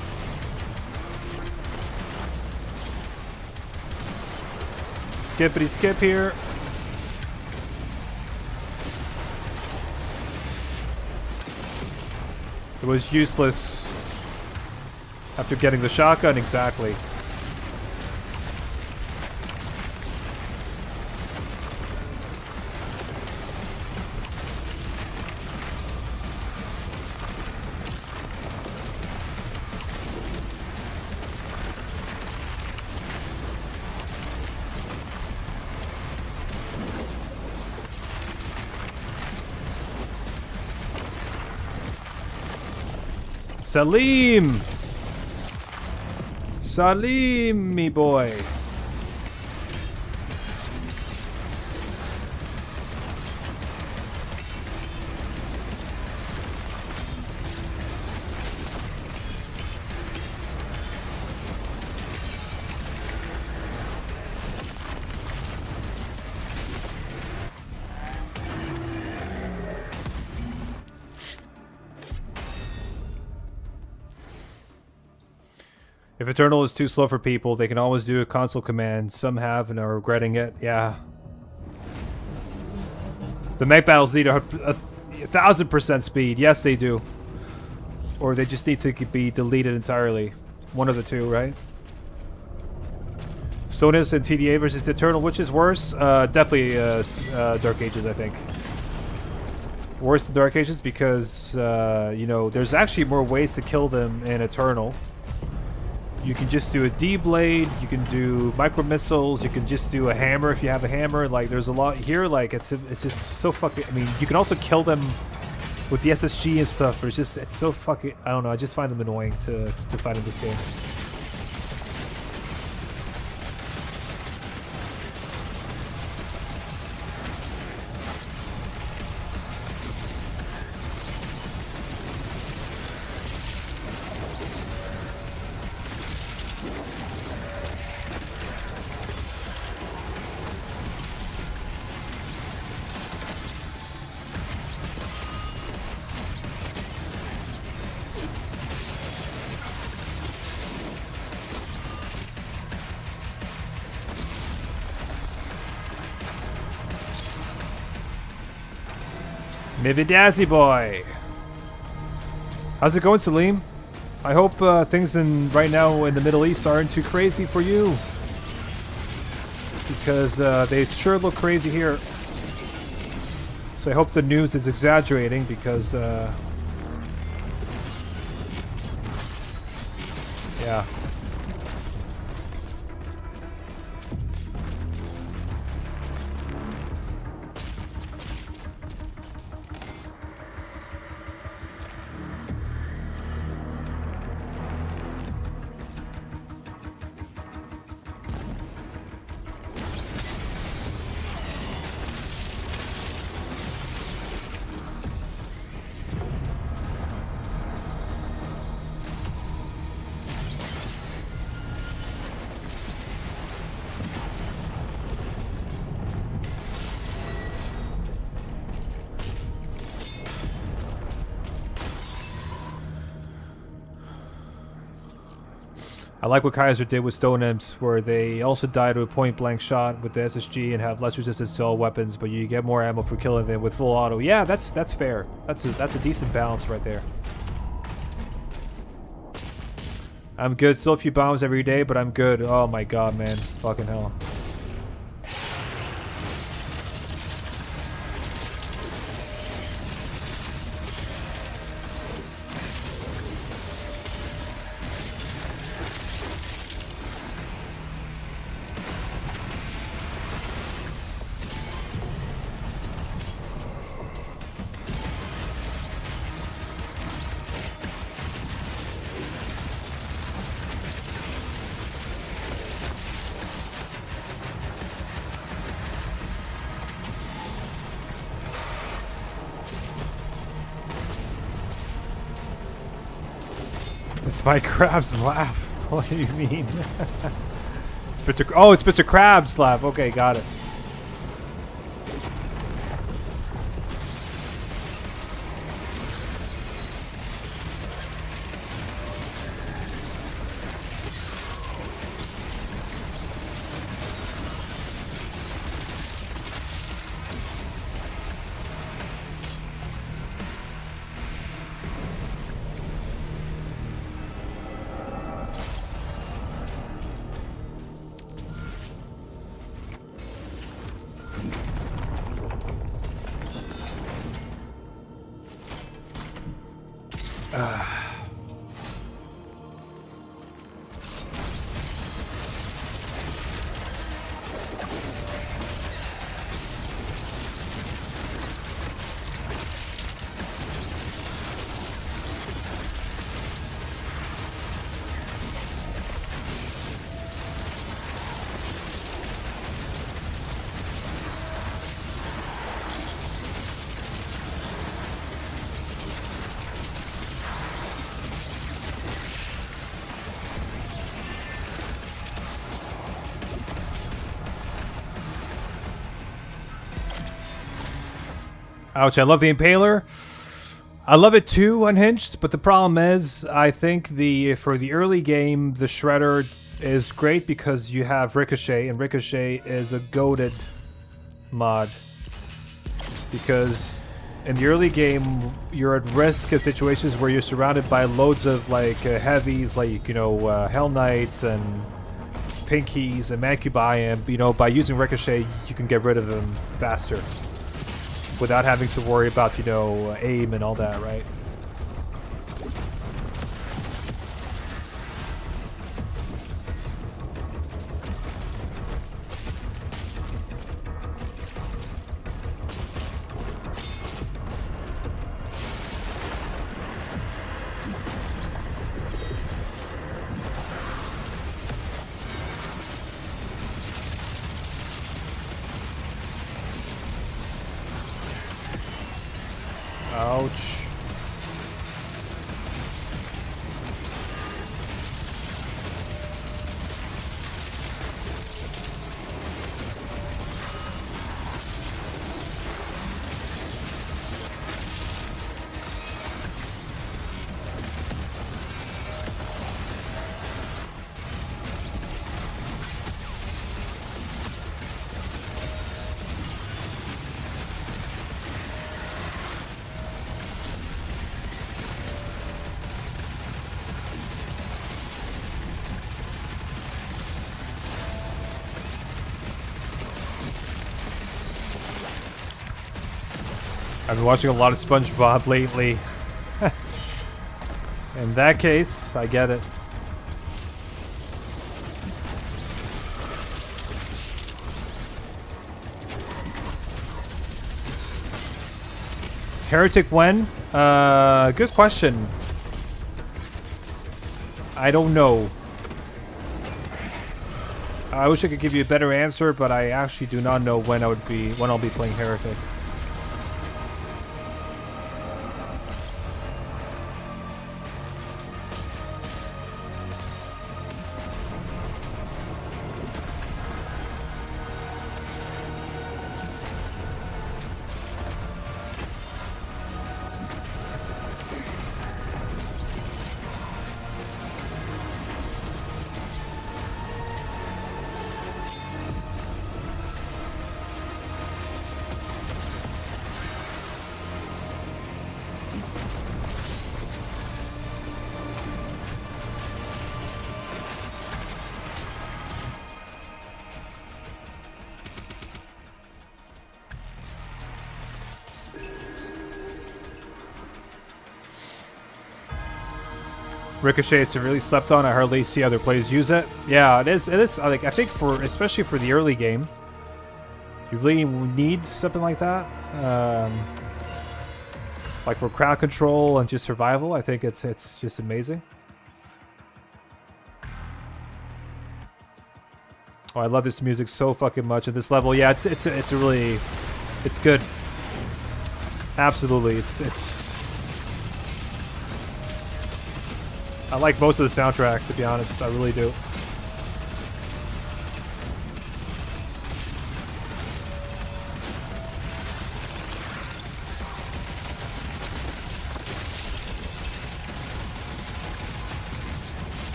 Skippity skip here. It was useless. After getting the shotgun, exactly. Salim! Salim, me boy. If Eternal is too slow for people, they can always do a console command. Some have and are regretting it. Yeah. The mech battles need a 1000% speed. Yes, they do. Or they just need to be deleted entirely. One of the two, right? Stoneus and TDA versus the Eternal. Which is worse? Definitely Dark Ages, I think. Worse than Dark Ages because, you know, there's actually more ways to kill them in Eternal. You can just do a D-blade, you can do micro missiles, you can just do a hammer if you have a hammer. Like, there's a lot here. Like, it's just so fucking. I mean, you can also kill them with the SSG and stuff. But it's so fucking. I don't know. I just find them annoying to fight in this game. Mividazzy boy! How's it going, Salim? I hope things right now in the Middle East aren't too crazy for you. Because they sure look crazy here. So I hope the news is exaggerating because... yeah. I like what Kaiser did with Stone Imps, where they also die to a point-blank shot with the SSG and have less resistance to all weapons, but you get more ammo for killing them with full auto. Yeah, that's fair. That's a decent balance right there. I'm good. Still a few bombs every day, but I'm good. Oh my god, man. Fucking hell. It's my Krabs laugh. What do you mean? It's oh, it's Mr. Krabs laugh. Okay, got it. Ouch, I love the Impaler. I love it too, Unhinged, but the problem is, I think for the early game, the Shredder is great because you have Ricochet, and Ricochet is a goated mod. Because in the early game, you're at risk of situations where you're surrounded by loads of like heavies, like, you know, Hell Knights and Pinkies and Mancubi, and, you know, by using Ricochet, you can get rid of them faster. Without having to worry about, you know, aim and all that, right? Ouch. I've been watching a lot of SpongeBob lately. In that case, I get it. Heretic when? Good question. I don't know. I wish I could give you a better answer, but I actually do not know when I'll be playing Heretic. Ricochet is severely slept on. I hardly see other players use it. Yeah, it is. It is. Like, I think especially for the early game, you really need something like that. Like for crowd control and just survival, I think it's just amazing. Oh, I love this music so fucking much at this level. Yeah, it's a really, it's good. Absolutely, it's. I like most of the soundtrack, to be honest. I really do.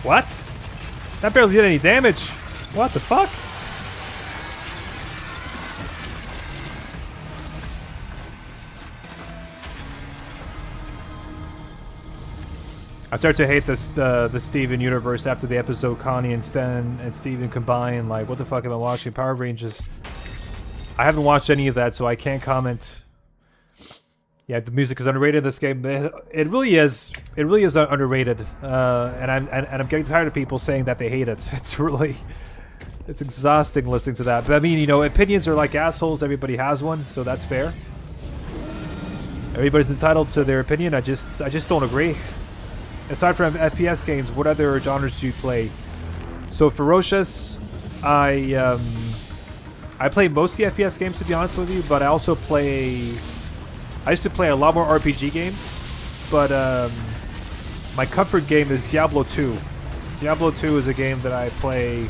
What? That barely did any damage. What the fuck? I start to hate this the Steven universe after the episode Connie and Sten and Steven combine. Like, what the fuck am I watching? Power Rangers. I haven't watched any of that, so I can't comment. Yeah, the music is underrated in this game. It really is. It really is underrated. And I'm getting tired of people saying that they hate it. It's exhausting listening to that. But I mean, you know, opinions are like assholes. Everybody has one, so that's fair. Everybody's entitled to their opinion. I just don't agree. Aside from FPS games, what other genres do you play? So Ferocious, I play most of the FPS games, to be honest with you, but I also play. I used to play a lot more RPG games, but my comfort game is Diablo 2. Diablo 2 is a game that I play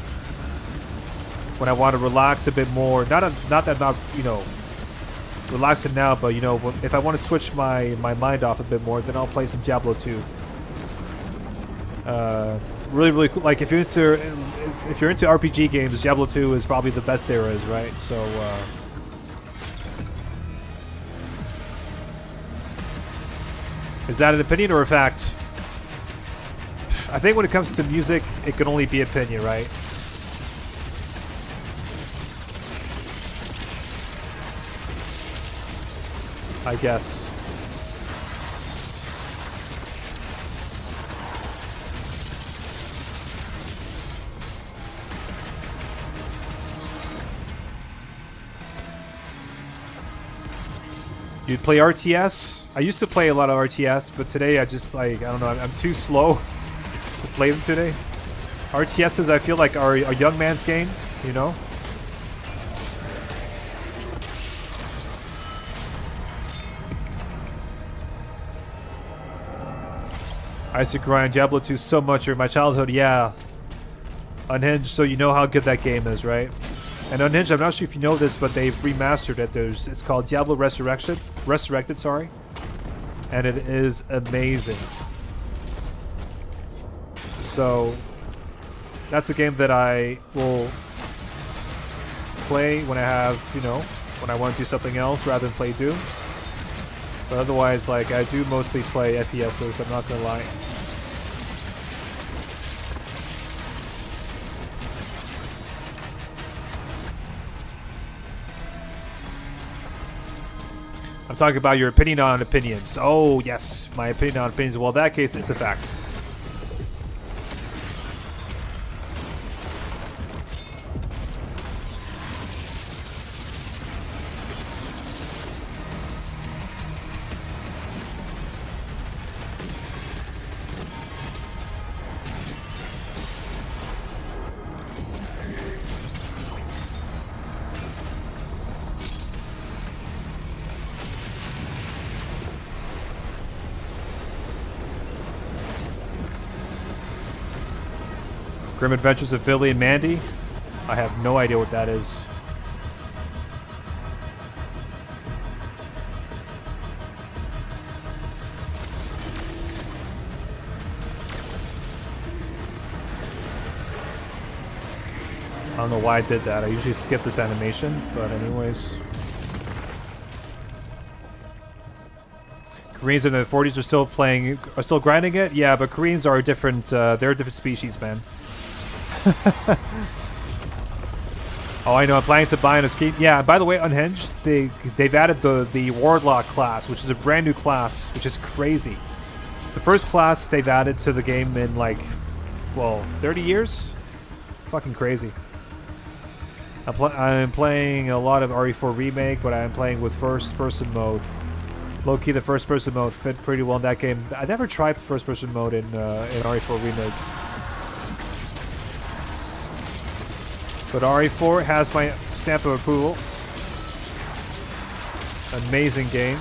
when I want to relax a bit more. Not that I'm not, you know, relaxing now, but you know, if I want to switch my mind off a bit more, then I'll play some Diablo 2. Really cool. Like if you're into RPG games, Diablo 2 is probably the best there is, right? So. Is that an opinion or a fact? I think when it comes to music, it can only be opinion, right? I guess. You'd play RTS? I used to play a lot of RTS, but today I just like, I don't know, I'm too slow to play them today. RTSs I feel like are a young man's game, you know? I used to grind Diablo 2 so much during my childhood, yeah. Unhinged, so you know how good that game is, right? And Unhinged, I'm not sure if you know this, but they've remastered it. It's called Diablo Resurrected, sorry. And it is amazing. So that's a game that I will play when I have, you know, when I want to do something else rather than play Doom. But otherwise, like, I do mostly play FPSs, I'm not gonna lie. I'm talking about your opinion on opinions. Oh, yes, my opinion on opinions. Well, in that case, it's a fact. Grim Adventures of Billy and Mandy? I have no idea what that is. I don't know why I did that. I usually skip this animation, but anyways. Koreans in the 40s are still grinding it? Yeah, but Koreans are a different, they're a different species, man. Oh, I know. I'm planning to buy an escape. Yeah. By the way, Unhinged, they've added the Warlock class, which is a brand new class, which is crazy. The first class they've added to the game in like, well, 30 years. Fucking crazy. I'm playing a lot of RE4 Remake, but I'm playing with first-person mode. Low-key, the first-person mode fit pretty well in that game. I never tried first-person mode in RE4 Remake. But RE4 has my stamp of approval. Amazing game.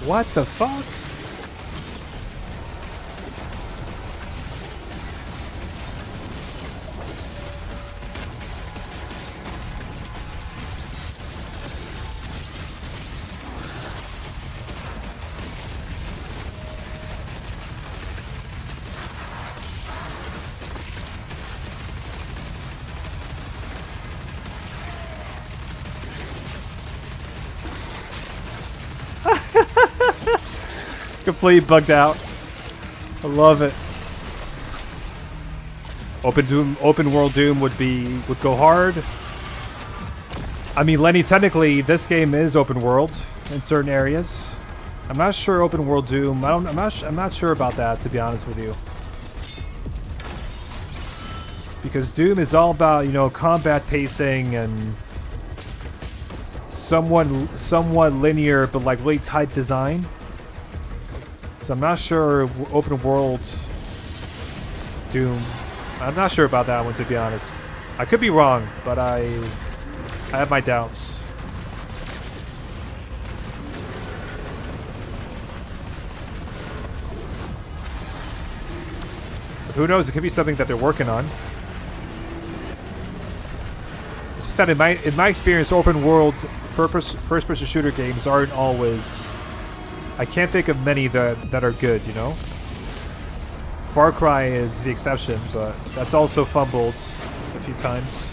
What the fuck? Completely bugged out. I love it. Open world Doom would go hard. I mean, Lenny, technically this game is open world in certain areas. I'm not sure open world Doom. I'm not sure about that, to be honest with you. Because Doom is all about, you know, combat pacing and somewhat linear but like really tight design. So I'm not sure open world Doom. I'm not sure about that one, to be honest. I could be wrong, but I have my doubts. But who knows? It could be something that they're working on. It's just that in my experience, open world first-person shooter games aren't always. I can't think of many that are good, you know? Far Cry is the exception, but that's also fumbled a few times.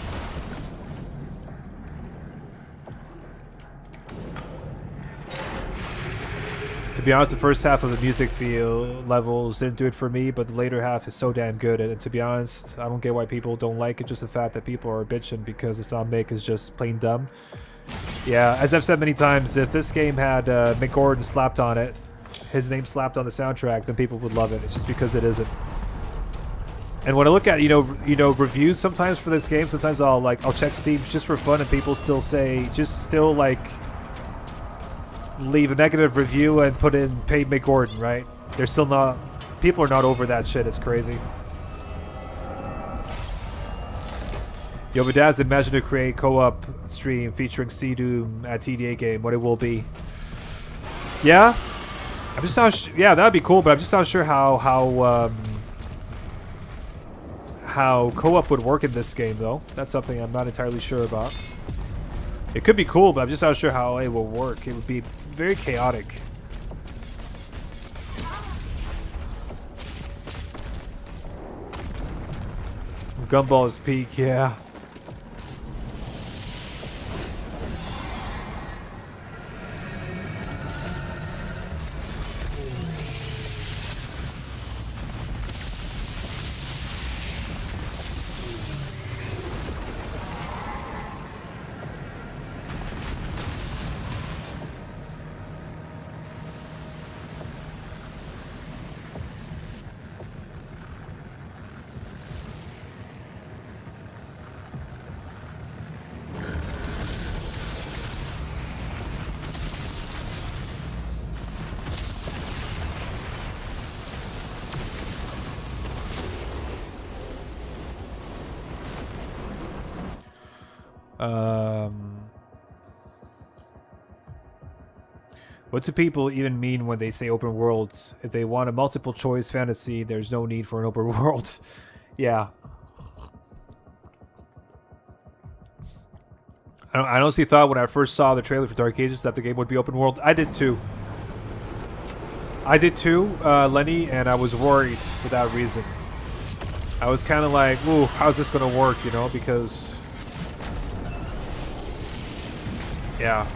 To be honest, the first half of the music feel levels didn't do it for me, but the later half is so damn good. And to be honest, I don't get why people don't like it. Just the fact that people are bitching because it's not Mick is just plain dumb. Yeah, as I've said many times, if this game had Mick Gordon slapped on it, his name slapped on the soundtrack, then people would love it. It's just because it isn't. And when I look at you know reviews sometimes for this game, sometimes I'll check Steam just for fun, and people still say like leave a negative review and put in pay Mick Gordon, right? They're still not. People are not over that shit. It's crazy. Yo, but Daz, imagine to create co-op stream featuring Doom at TDA game. What it will be. Yeah, I'm just not. Yeah, that'd be cool, but I'm just not sure how co-op would work in this game, though. That's something I'm not entirely sure about. It could be cool, but I'm just not sure how it will work. It would be very chaotic. Gumball's peak, yeah. What do people even mean when they say open world? If they want a multiple choice fantasy, there's no need for an open world. Yeah. I honestly thought when I first saw the trailer for Dark Ages that the game would be open world. I did too. Lenny, and I was worried for that reason. I was kind of like, ooh, how's this going to work, you know, because... Yeah.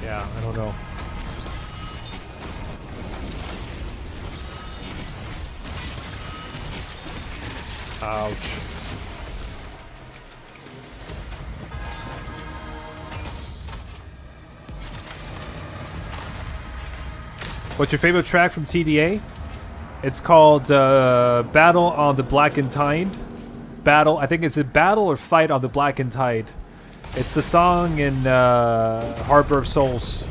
Yeah, I don't know. Ouch. What's your favorite track from TDA? It's called Battle on the Blackened Tide. Battle, I think it's a Battle or Fight on the Blackened Tide. It's the song in Harbor of Souls.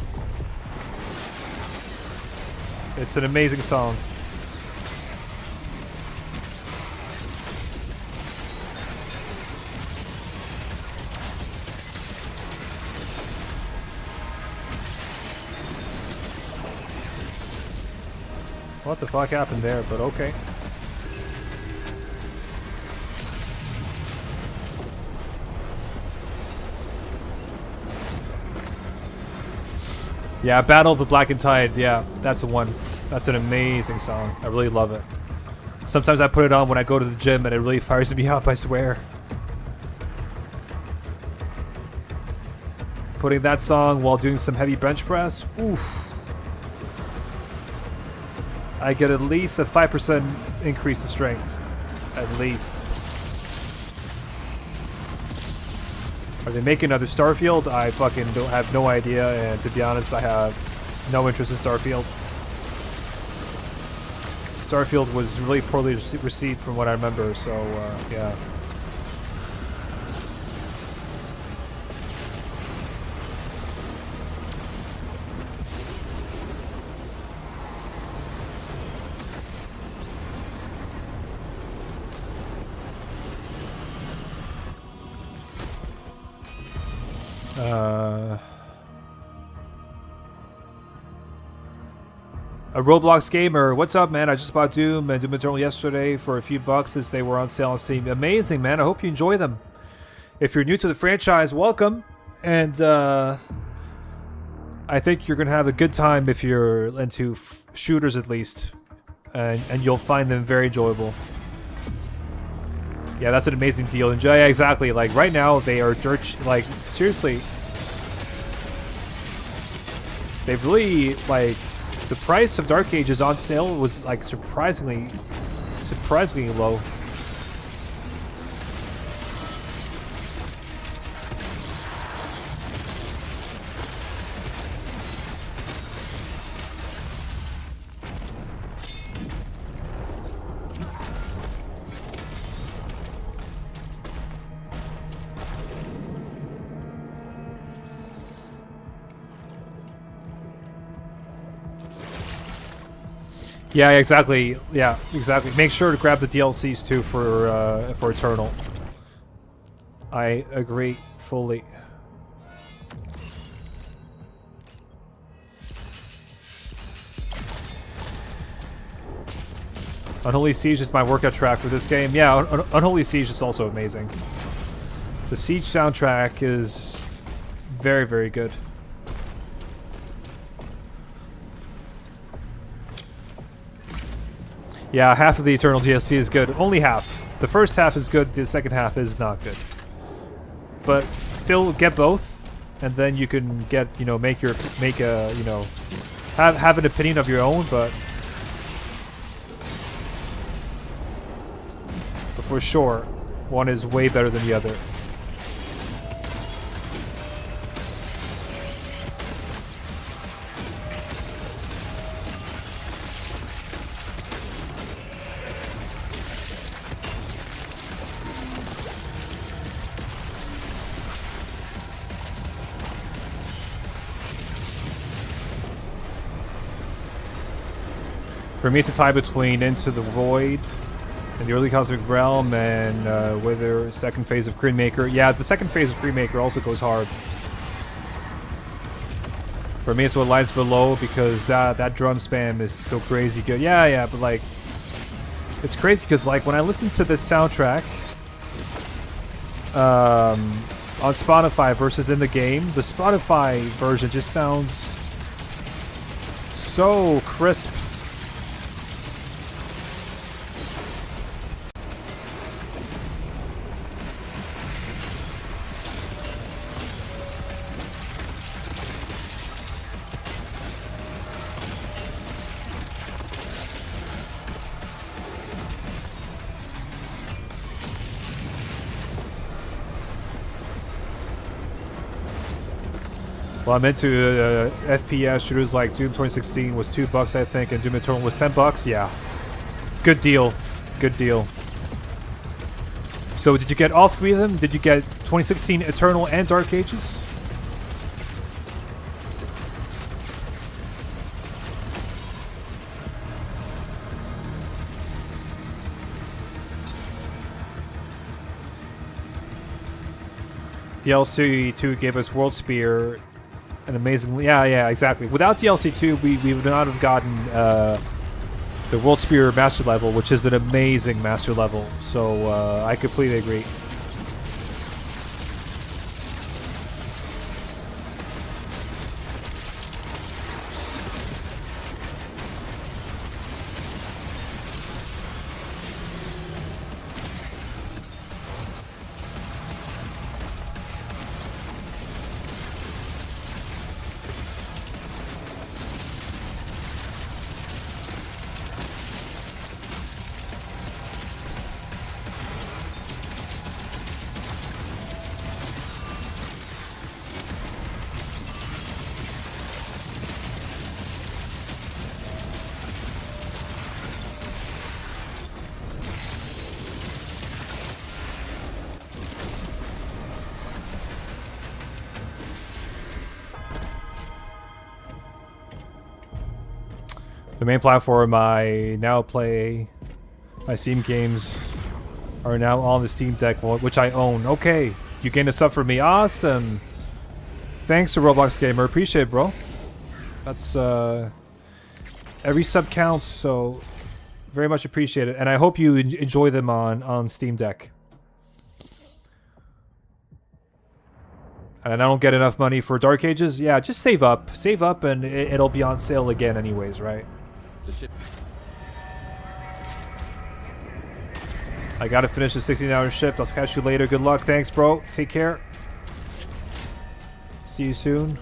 It's an amazing song. What the fuck happened there, but okay. Yeah, Battle of the Blackened Tide. Yeah, that's the one. That's an amazing song. I really love it. Sometimes I put it on when I go to the gym and it really fires me up, I swear. Putting that song while doing some heavy bench press. Oof. I get at least a 5% increase in strength. At least. Are they making another Starfield? I fucking don't have no idea, and to be honest, I have no interest in Starfield. Starfield was really poorly received from what I remember, so yeah. A Roblox gamer, what's up, man? I just bought Doom and Doom Eternal yesterday for a few bucks as they were on sale on Steam. Amazing, man. I hope you enjoy them. If you're new to the franchise, welcome. And I think you're going to have a good time if you're into shooters at least. And you'll find them very enjoyable. Yeah, that's an amazing deal. Enjoy. Yeah, exactly. Like, right now, they are dirt... Like, seriously. They've really, like... The price of Dark Ages on sale was like surprisingly low. Yeah, exactly. Yeah, exactly. Make sure to grab the DLCs too for Eternal. I agree fully. Unholy Siege is my workout track for this game. Yeah, Unholy Siege is also amazing. The Siege soundtrack is very, very good. Yeah, half of the Eternal DLC is good. Only half. The first half is good, the second half is not good. But still get both, and then you can get, you know, make a, you know, have an opinion of your own, but for sure, one is way better than the other. For me, it's a tie between Into the Void and the early Cosmic Realm and Wither, second phase of Greenmaker. Yeah, the second phase of Greenmaker also goes hard. For me, it's What Lies Below because that drum spam is so crazy good. Yeah, but like, it's crazy because like when I listen to this soundtrack on Spotify versus in the game, the Spotify version just sounds so crisp. Well, I'm into FPS shooters like Doom 2016 was $2, I think, and Doom Eternal was $10. Yeah, good deal, good deal. So, did you get all three of them? Did you get 2016 Eternal and Dark Ages? DLC 2 gave us World Spear, an amazing... Yeah, exactly. Without DLC 2, we would not have gotten the World Spear Master level, which is an amazing Master level. So I completely agree. The main platform I now play, my Steam games are now on the Steam Deck, which I own. Okay, you gained a sub for me. Awesome. Thanks to Roblox Gamer. Appreciate it, bro. That's, every sub counts, so very much appreciate it. And I hope you enjoy them on Steam Deck. And I don't get enough money for Dark Ages. Yeah, just save up. Save up and it'll be on sale again anyways, right? I gotta finish the 16-hour shift. I'll catch you later. Good luck. Thanks, bro. Take care. See you soon.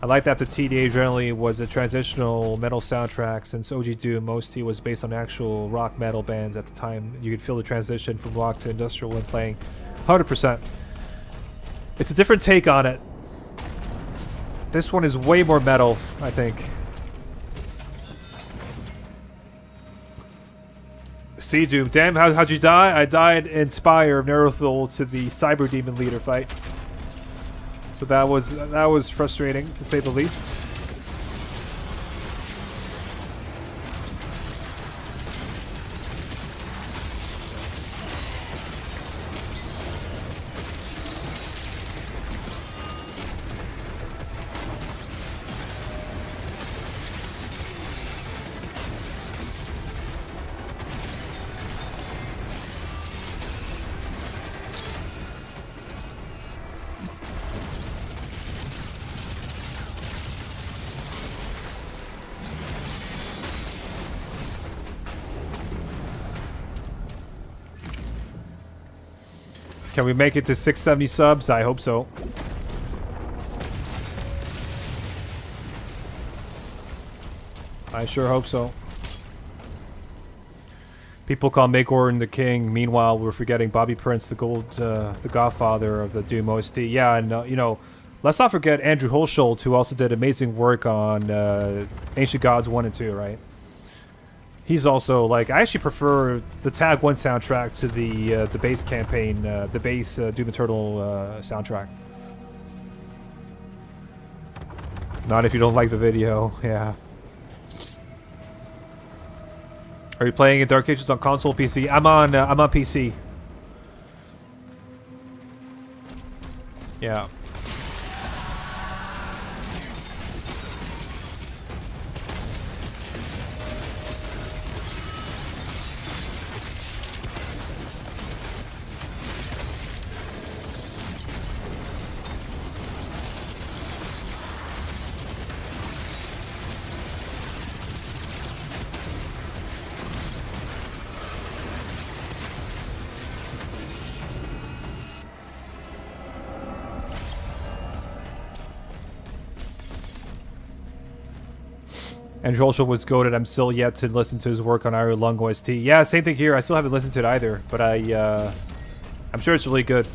I like that the TDA generally was a transitional metal soundtrack. Since OG Doom, mostly was based on actual rock metal bands at the time. You could feel the transition from rock to industrial when playing. 100%. It's a different take on it. This one is way more metal, I think. See, Doom. Damn, how'd you die? I died in Spire of Nerothul to the Cyber Demon leader fight. So that was frustrating, to say the least. Can we make it to 670 subs? I hope so. I sure hope so. People call Magorn the king. Meanwhile, we're forgetting Bobby Prince, the godfather of the Doom OST. Yeah, and you know, let's not forget Andrew Hulsholt, who also did amazing work on Ancient Gods 1 and 2, right? He's also, like, I actually prefer the Tag 1 soundtrack to the base campaign, the base Doom Eternal soundtrack. Not if you don't like the video, yeah. Are you playing in Dark Ages on console, PC? I'm on PC. Yeah. And Joshua was goated. I'm still yet to listen to his work on Iron Lung OST. Yeah, same thing here. I still haven't listened to it either, but I'm sure it's really good.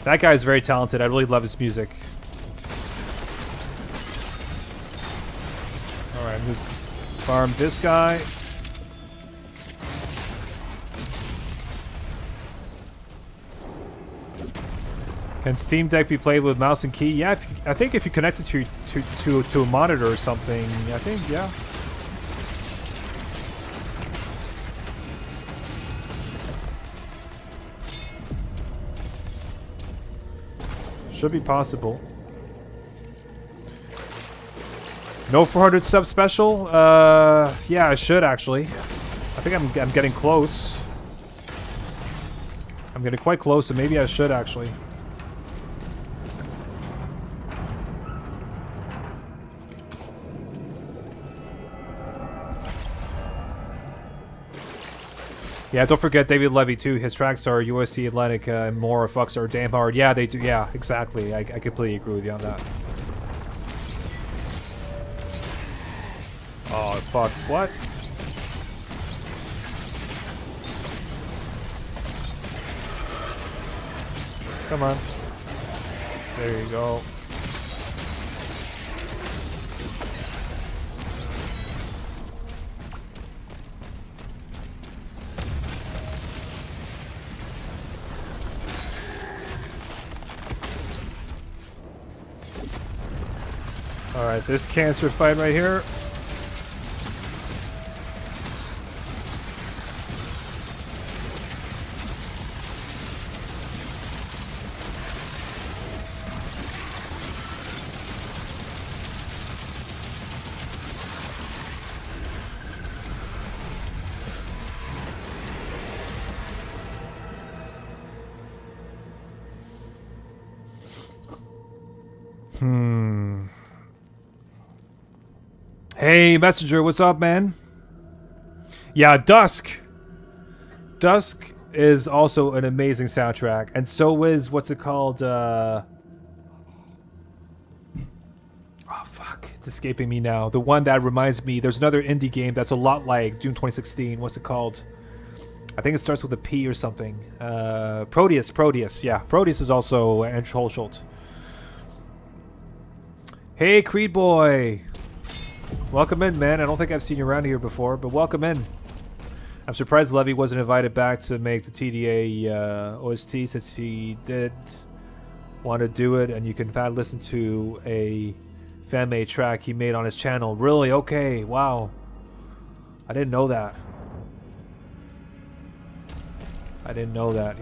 That guy is very talented. I really love his music. All right, I'm just farm this guy. Can Steam Deck be played with mouse and key? Yeah, I think if you connect it to a monitor or something, I think, yeah. Should be possible. No 400 sub special? Yeah, I should actually. I think I'm getting close. I'm getting quite close, so maybe I should actually. Yeah, don't forget David Levy too. His tracks are USC Atlantic and more fucks are damn hard. Yeah, they do. Yeah, exactly. I completely agree with you on that. Oh, fuck. What? Come on. There you go. Alright, this cancer fight right here. Hey, Messenger, what's up, man? Yeah, Dusk. Dusk is also an amazing soundtrack, and so is, what's it called? Oh, fuck. It's escaping me now. The one that reminds me, there's another indie game that's a lot like Doom 2016. What's it called? I think it starts with a P or something. Proteus. Yeah, Proteus is also Andrew Holschult. Hey, Creed Boy. Welcome in, man. I don't think I've seen you around here before, but welcome in. I'm surprised Levy wasn't invited back to make the TDA OST since he did want to do it, and you can listen to a fan-made track he made on his channel. Really? Okay. Wow. I didn't know that.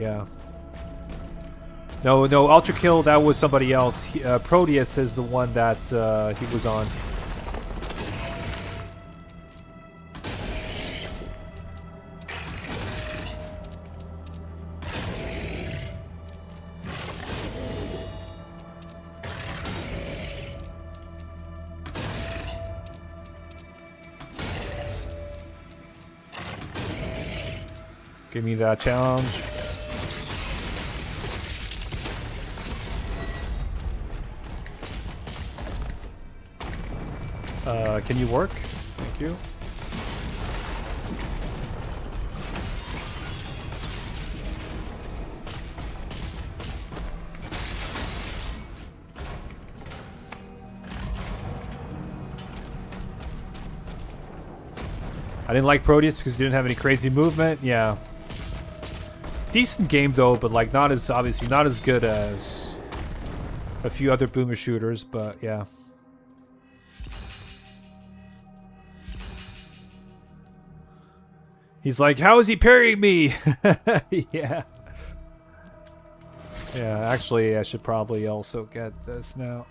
Yeah. No, Ultra Kill, that was somebody else. Proteus is the one that he was on. Give me that challenge. Can you work? Thank you. I didn't like Proteus because he didn't have any crazy movement. Yeah. Decent game though, but like obviously not as good as a few other boomer shooters, but yeah. He's like, how is he parrying me? Yeah. Yeah, actually I should probably also get this now.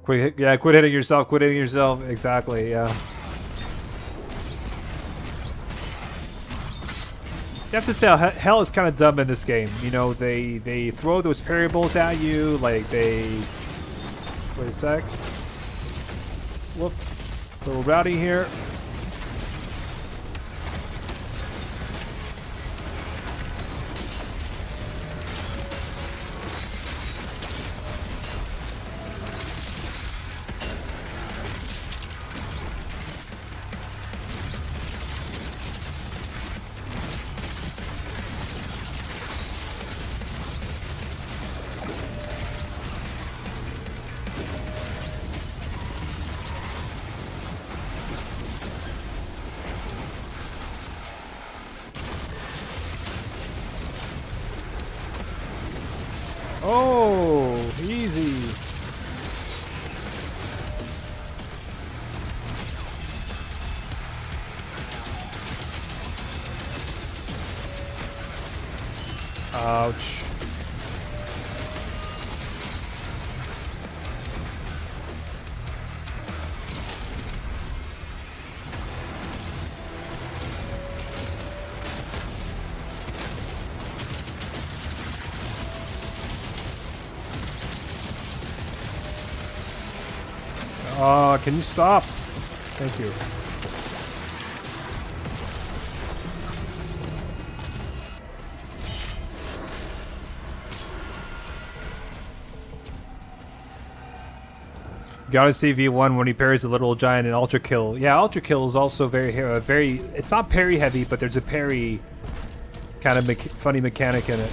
Quit hitting yourself, exactly, yeah. You have to say, hell is kind of dumb in this game. You know, they throw those parry-bolts at you, like they... Wait a sec. Whoop. A little rowdy here. Oh, easy. Ouch. Can you stop? Thank you. Gotta see V1 when he parries a little giant and Ultra Kill. Yeah, Ultra Kill is also very. It's not parry heavy, but there's a parry kind of funny mechanic in it.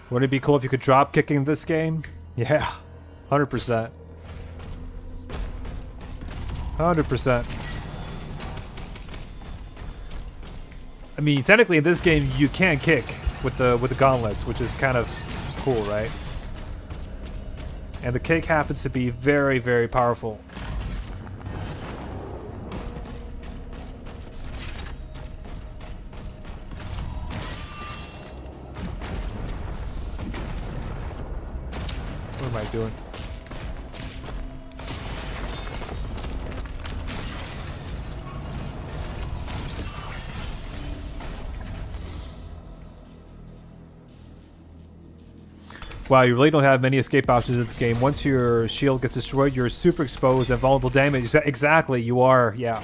Wouldn't it be cool if you could drop kick in this game? Yeah, 100%. 100%. I mean, technically in this game you can kick with the gauntlets, which is kind of cool, right? And the kick happens to be very, very powerful. What am I doing? Wow, you really don't have many escape options in this game. Once your shield gets destroyed, you're super exposed and vulnerable damage. Exactly, you are, yeah.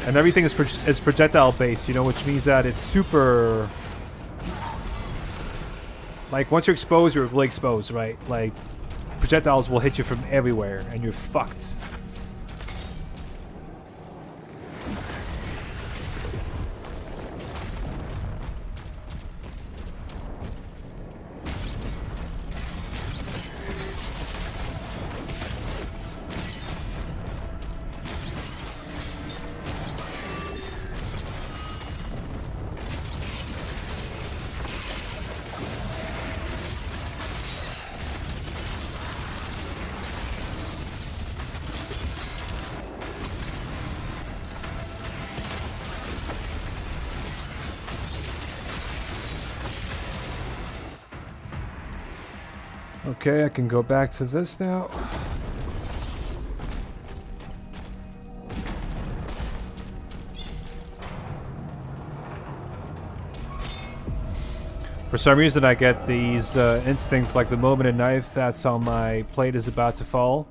And everything is projectile based, you know, which means that it's super... Like, once you're exposed, you're really exposed, right? Like, projectiles will hit you from everywhere, and you're fucked. Okay, I can go back to this now. For some reason I get these instincts like the moment a knife that's on my plate is about to fall.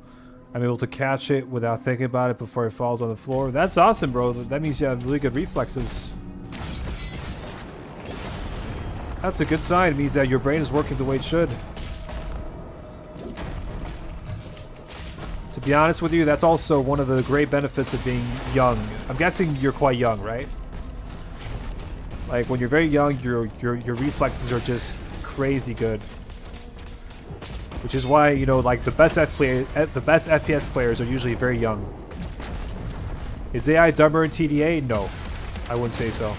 I'm able to catch it without thinking about it before it falls on the floor. That's awesome, bro. That means you have really good reflexes. That's a good sign. It means that your brain is working the way it should. To be honest with you, that's also one of the great benefits of being young. I'm guessing you're quite young, right? Like when you're very young, your reflexes are just crazy good. Which is why, you know, like the best FPS players are usually very young. Is AI dumber in TDA? No, I wouldn't say so.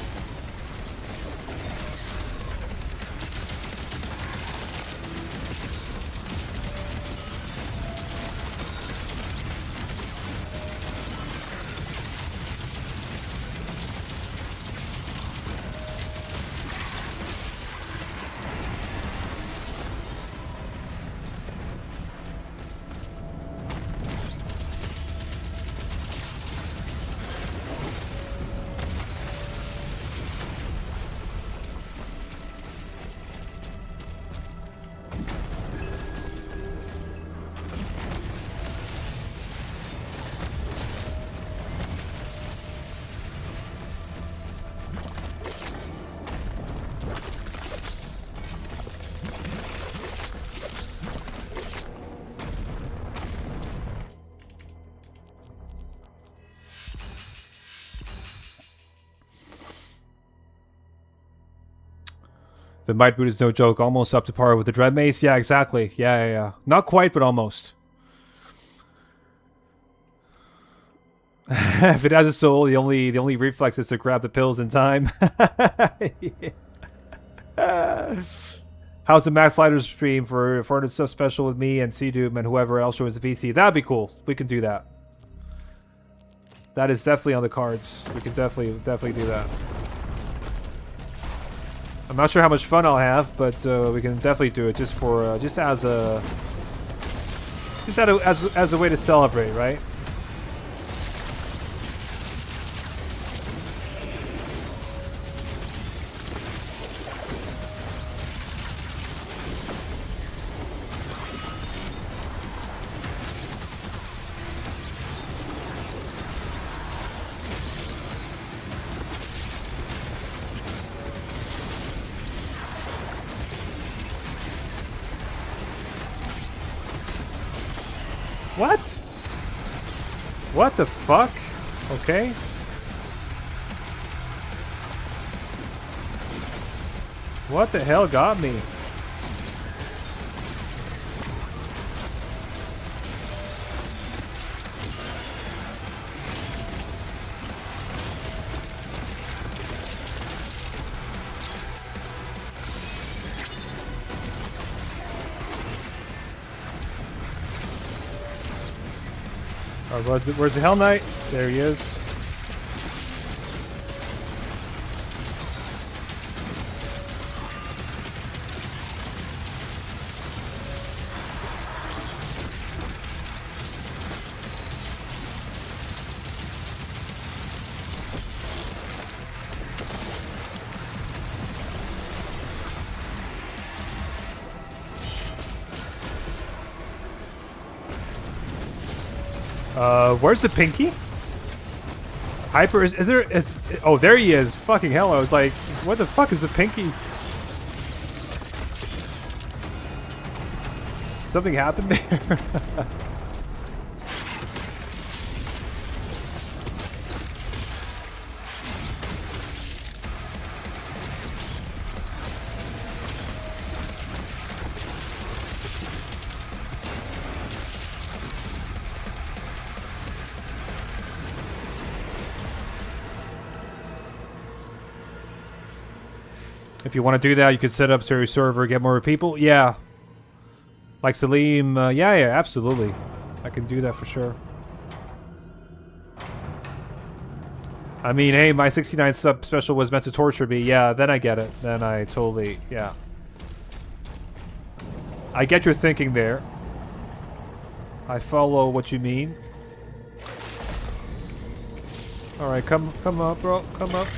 The Might Boot is no joke. Almost up to par with the Dread Mace. Yeah, exactly. Yeah. Not quite, but almost. If it has a soul, the only reflex is to grab the pills in time. How's the Max Sliders stream for 400 stuff special with me and C-Doom and whoever else joins the VC? That'd be cool. We can do that. That is definitely on the cards. We can definitely do that. I'm not sure how much fun I'll have, but we can definitely do it just for just as a way to celebrate, right? What? What the fuck? Okay. What the hell got me? Where's the Hell Knight? There he is. Where's the Pinky? Hyper is there? Oh, there he is. Fucking hell! I was like, what the fuck is the Pinky? Something happened there. If you want to do that, you could set up serious server, get more people. Yeah. Like Salim. Yeah, absolutely. I can do that for sure. I mean, hey, my 69 sub special was meant to torture me. Yeah, then I get it. Then I totally, yeah. I get your thinking there. I follow what you mean. Alright, come up, bro. Come up.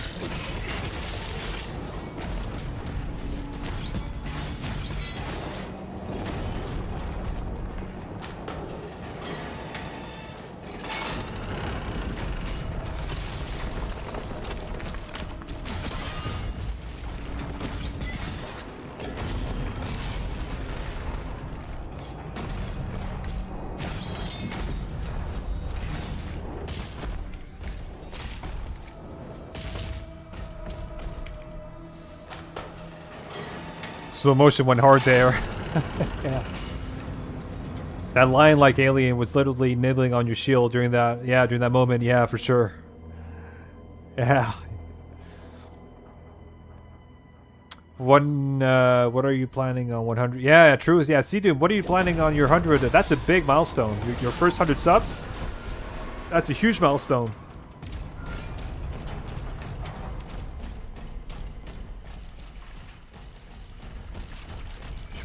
Slow motion went hard there. Yeah. That lion-like alien was literally nibbling on your shield during that. Yeah, during that moment. Yeah, for sure. Yeah. What are you planning on 100? Yeah, true. Yeah, C-Doom, what are you planning on your 100? That's a big milestone. Your first 100 subs? That's a huge milestone.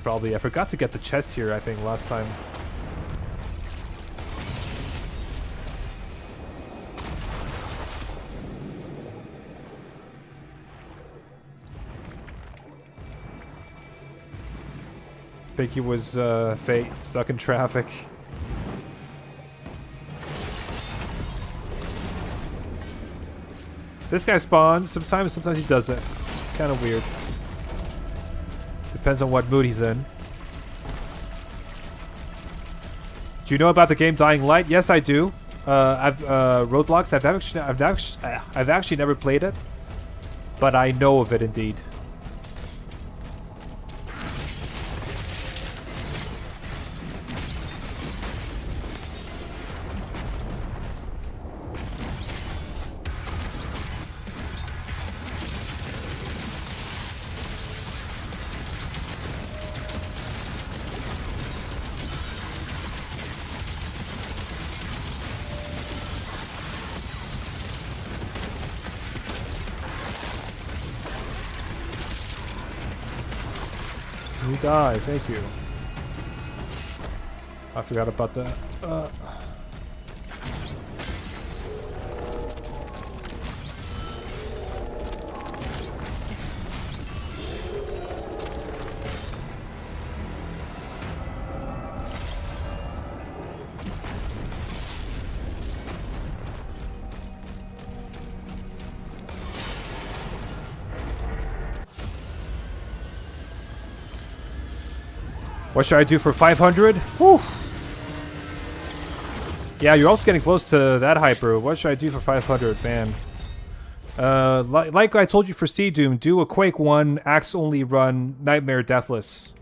Probably. I forgot to get the chest here, I think, last time. Pinky was fate, stuck in traffic. This guy spawns. Sometimes he doesn't. Kind of weird. Depends on what mood he's in. Do you know about the game Dying Light? Yes, I do. I've Roadblocks. I've actually never played it, but I know of it indeed. me die. Thank you. I forgot about that. What should I do for 500? Whew. Yeah, you're also getting close to that hyper. What should I do for 500, man? Like I told you for Sea Doom, do a Quake 1 Axe only run Nightmare Deathless.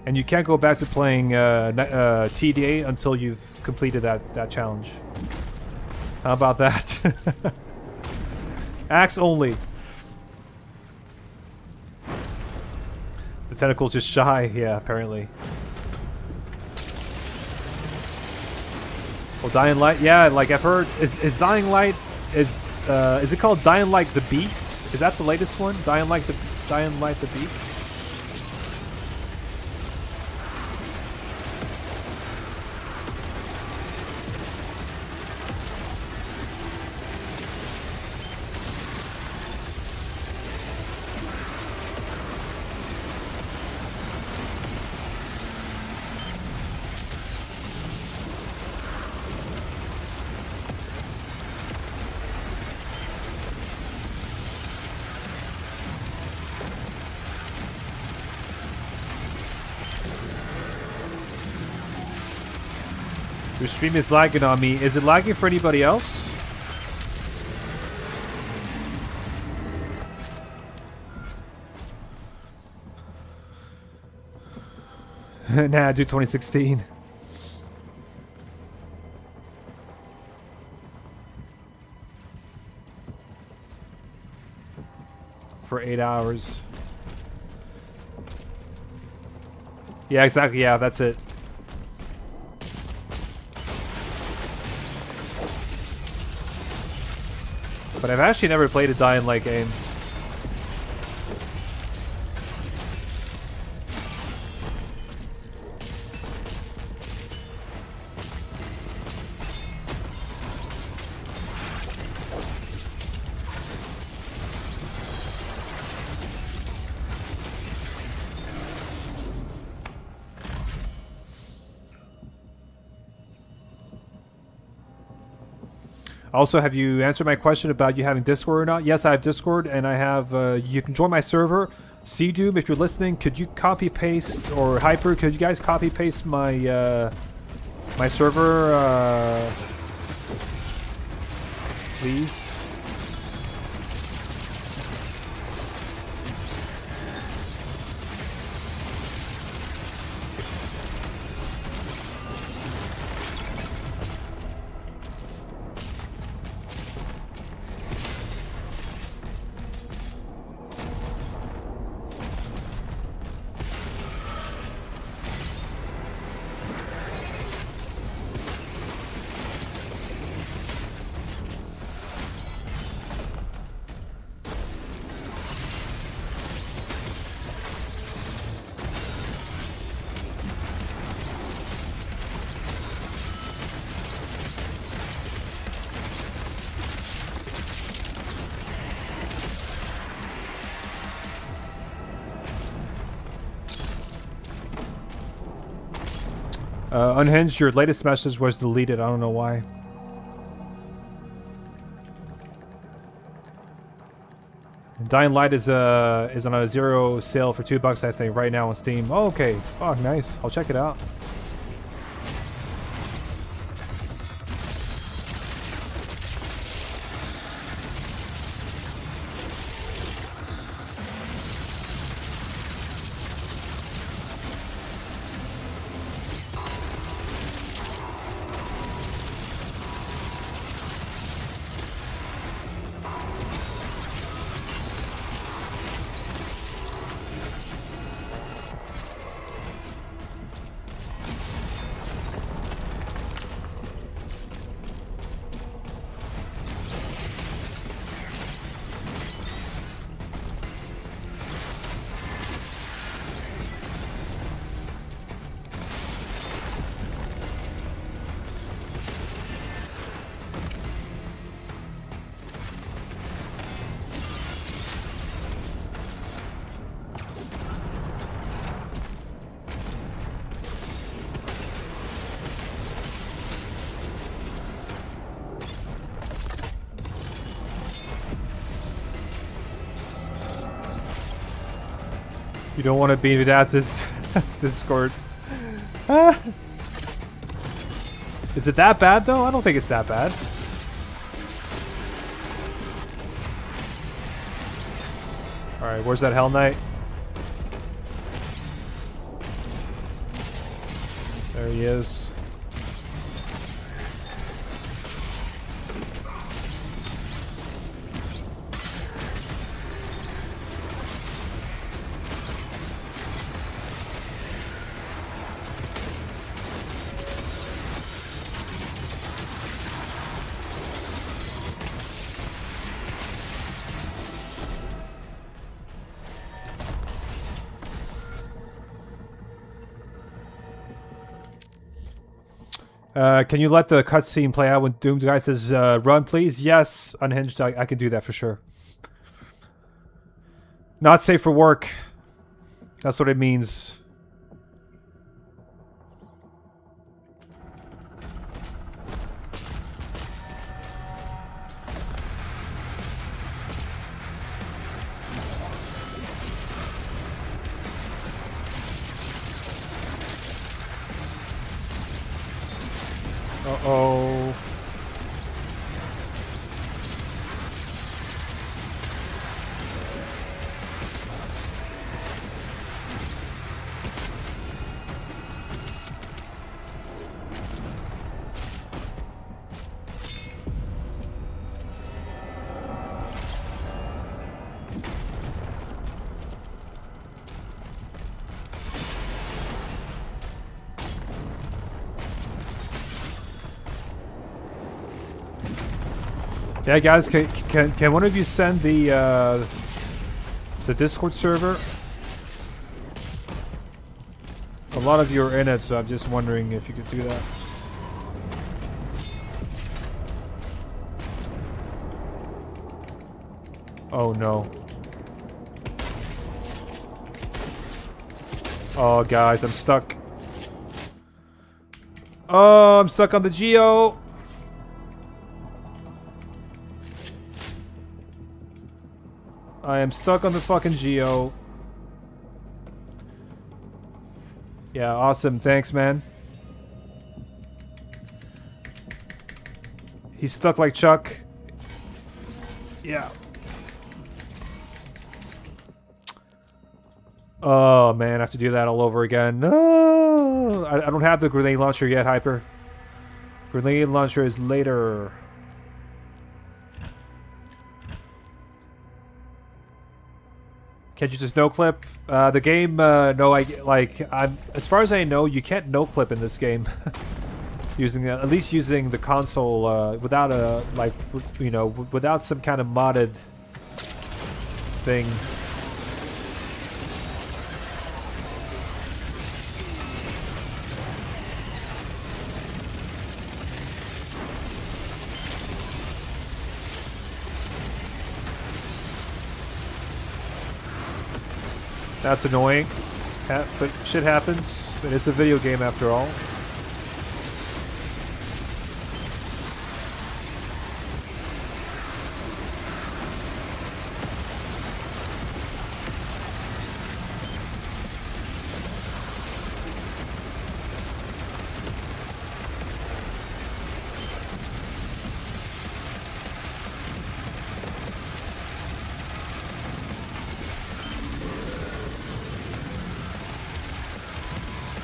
And you can't go back to playing TDA until you've completed that challenge. How about that? Axe only. The tentacle's just shy, yeah, apparently. Oh, Dying Light, yeah, like I've heard, is Dying Light, is it called Dying Light the Beast? Is that the latest one? Dying Light the Beast? Your stream is lagging on me. Is it lagging for anybody else? Nah, do 2016. For 8 hours. Yeah, exactly. Yeah, that's it. But I've actually never played a Dying Light game. Also, have you answered my question about you having Discord or not? Yes, I have Discord, and I have, you can join my server. CDoom, if you're listening, could you copy paste, or Hyper, could you guys copy paste my, my server, please? Unhinged, your latest message was deleted. I don't know why. Dying Light is on a zero sale for $2, I think, right now on Steam. Oh, okay. Oh, nice. I'll check it out. You don't want to be Vidaz's Discord. Ah. Is it that bad though? I don't think it's that bad. Alright, where's that Hell Knight? There he is. Can you let the cutscene play out when Doom guy says, run please? Yes, Unhinged, I can do that for sure. Not safe for work. That's what it means. Uh-oh. Yeah, guys, can one of you send the Discord server? A lot of you are in it, so I'm just wondering if you could do that. Oh no. Oh, guys, I'm stuck. Oh, I'm stuck on the Geo. I am stuck on the fucking Geo. Yeah, awesome. Thanks, man. He's stuck like Chuck. Yeah. Oh, man. I have to do that all over again. No! I don't have the grenade launcher yet, Hyper. Grenade launcher is later. Can't you just no-clip? The game, no, as far as I know, you can't no-clip in this game. Using, at least using the console, without a, without some kind of modded thing. That's annoying, but shit happens. It's a video game after all.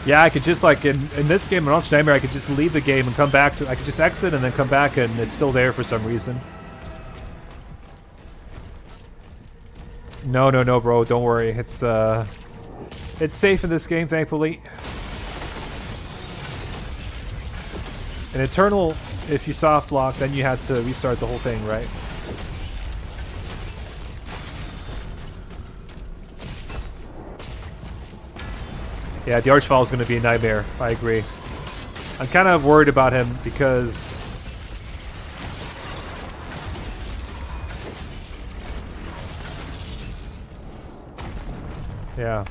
Yeah, I could just, like, in this game, in Arch Nightmare, I could just leave the game and come back to... I could just exit and then come back and it's still there for some reason. No, bro. Don't worry. It's safe in this game, thankfully. In Eternal, if you soft lock, then you have to restart the whole thing, right? Yeah, the Archvile is going to be a nightmare. I agree. I'm kind of worried about him because... Yeah.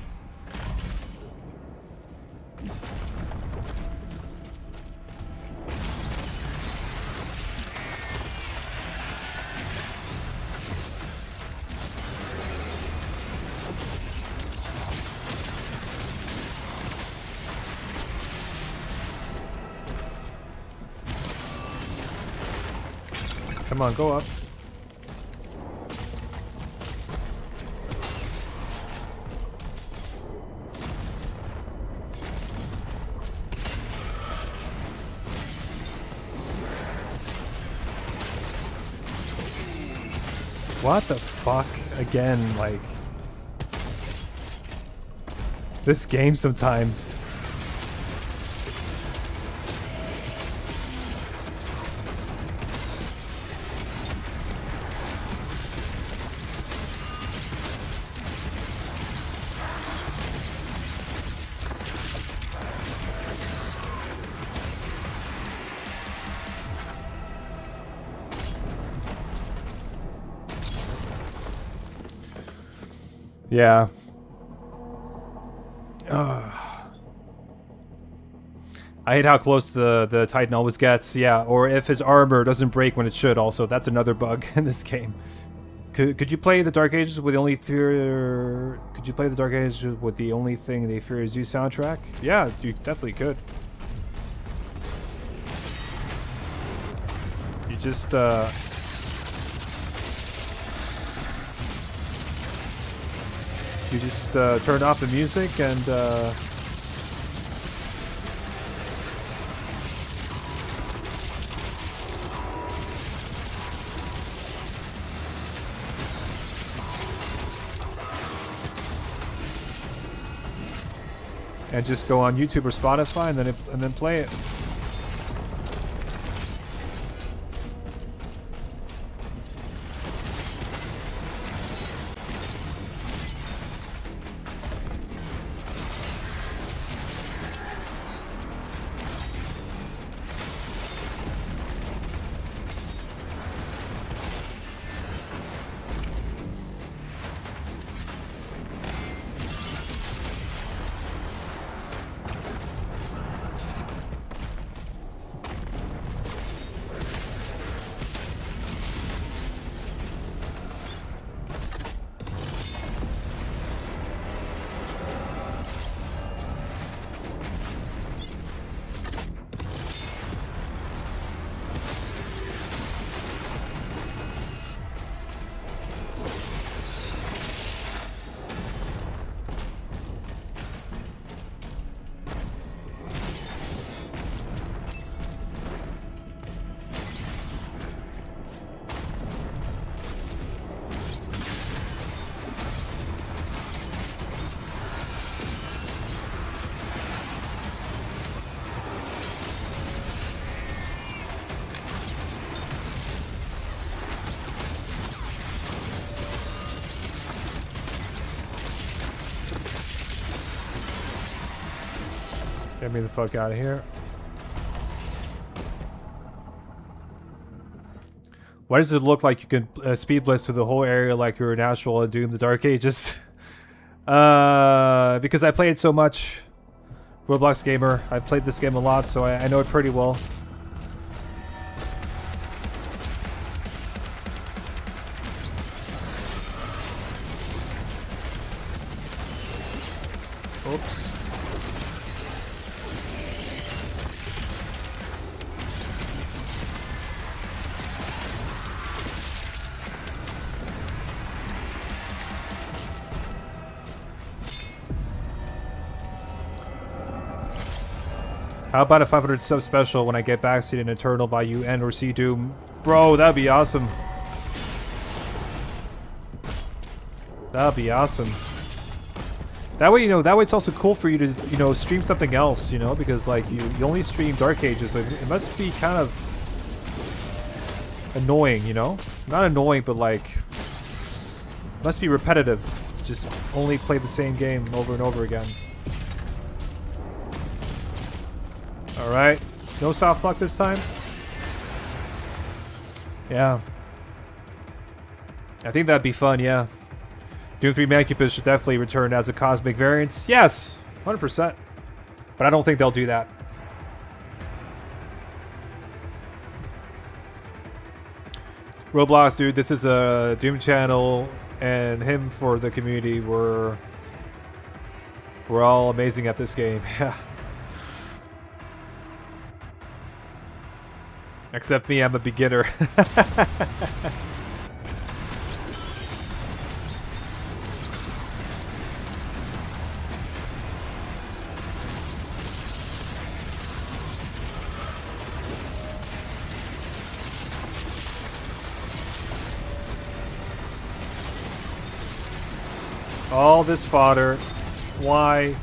Come on, go up. What the fuck? Again, like... This game sometimes... Yeah. I hate how close the Titan always gets. Yeah, or if his armor doesn't break when it should. Also, that's another bug in this game. Could you play the Dark Ages with the only fear? Could you play the Dark Ages with the only thing they fear is you soundtrack? Yeah, you definitely could. You just turn off the music and just go on YouTube or Spotify and then play it. Get me the fuck out of here. Why does it look like you can speed blitz through the whole area like you're a natural in Doom the Dark Ages? Because I played it so much. Roblox gamer. I've played this game a lot, so I know it pretty well. Oops. How about a 500 sub special when I get backseat in Eternal by you and or see Doom? Bro, that'd be awesome. That'd be awesome. That way, that way it's also cool for you to, stream something else, because like you only stream Dark Ages. So it must be kind of annoying, Not annoying, but like must be repetitive. Just only play the same game over and over again. Alright. No soft luck this time? Yeah. I think that'd be fun, yeah. Doom 3 Mancubus should definitely return as a cosmic variant. Yes! 100%. But I don't think they'll do that. Roblox, dude, this is a Doom channel, and him for the community. We're all amazing at this game. Yeah. Except me, I'm a beginner. All this fodder. Why?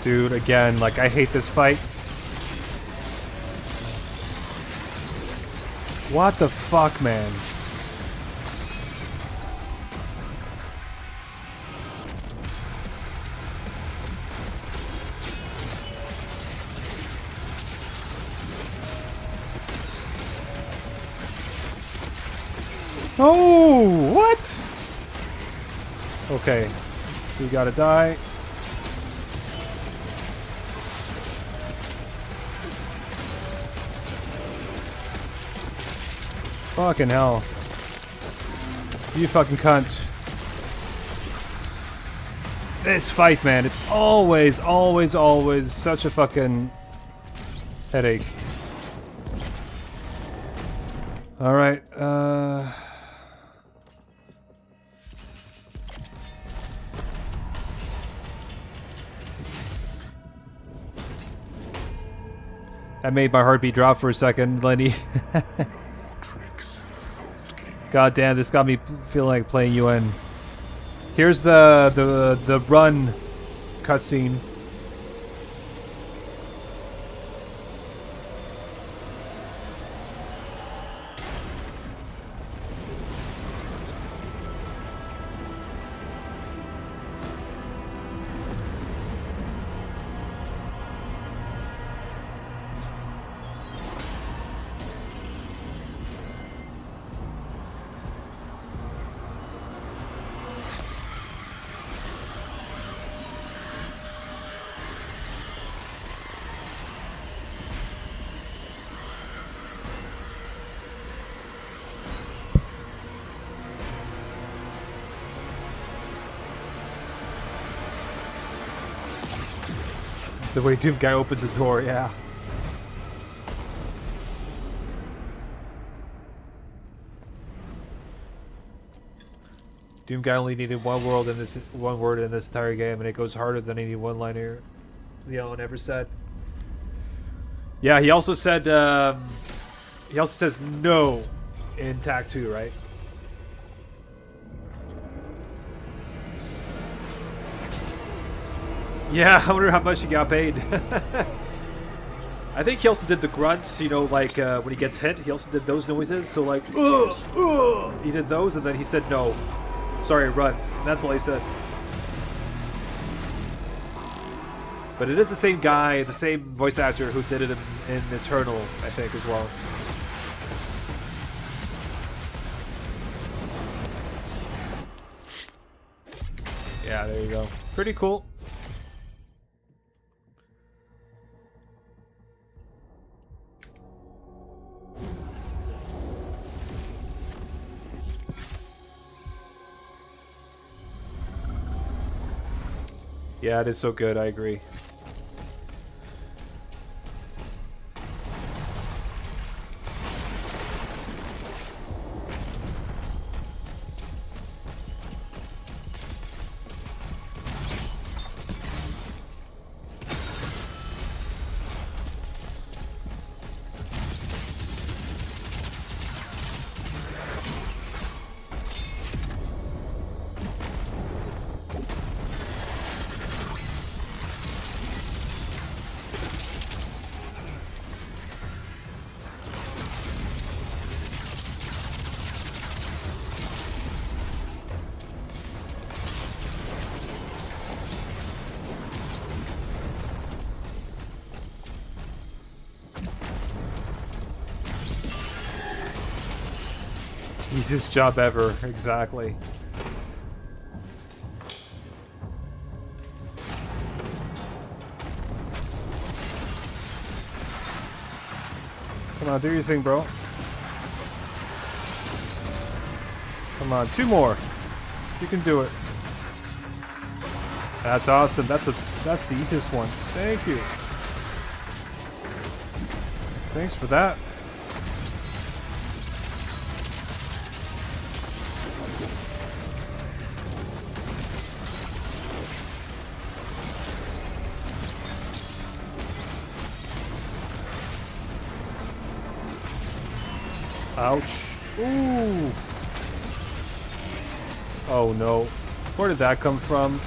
Dude, again, like, I hate this fight. What the fuck, man? Oh, what? Okay, we gotta die. Fucking hell. You fucking cunt. This fight, man, it's always, always, always such a fucking headache. Alright, that made my heartbeat drop for a second, Lenny. God damn, this got me feeling like playing UN. Here's the run cutscene. The way Doom Guy opens the door, yeah. Doom Guy only needed one word in this entire game, and it goes harder than any one-liner Leon ever said. Yeah, he also said he also says no in TAC 2, right? Yeah, I wonder how much he got paid. I think he also did the grunts, you know, like when he gets hit, he also did those noises. So like, he did those, and then he said no. Sorry, run. And that's all he said. But it is the same guy, the same voice actor who did it in Eternal, I think, as well. Yeah, there you go. Pretty cool. Yeah, it is so good, I agree. Easiest job ever, exactly. Come on, do your thing, bro. Come on, 2 more. You can do it. That's awesome. That's the easiest one. Thank you. Thanks for that. Ouch. Ooh. Oh no. Where did that come from?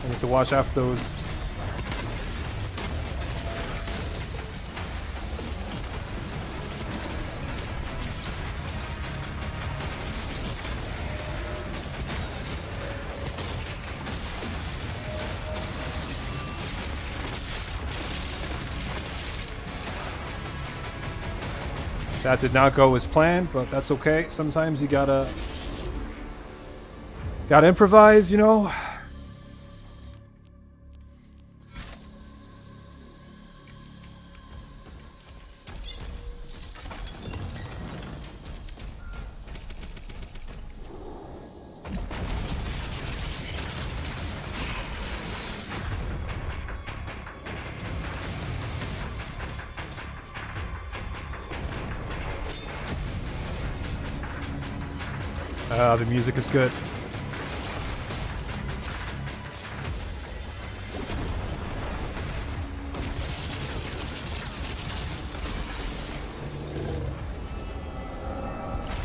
I need to watch out for those. That did not go as planned, but that's okay. Sometimes you gotta improvise, you know? The music is good.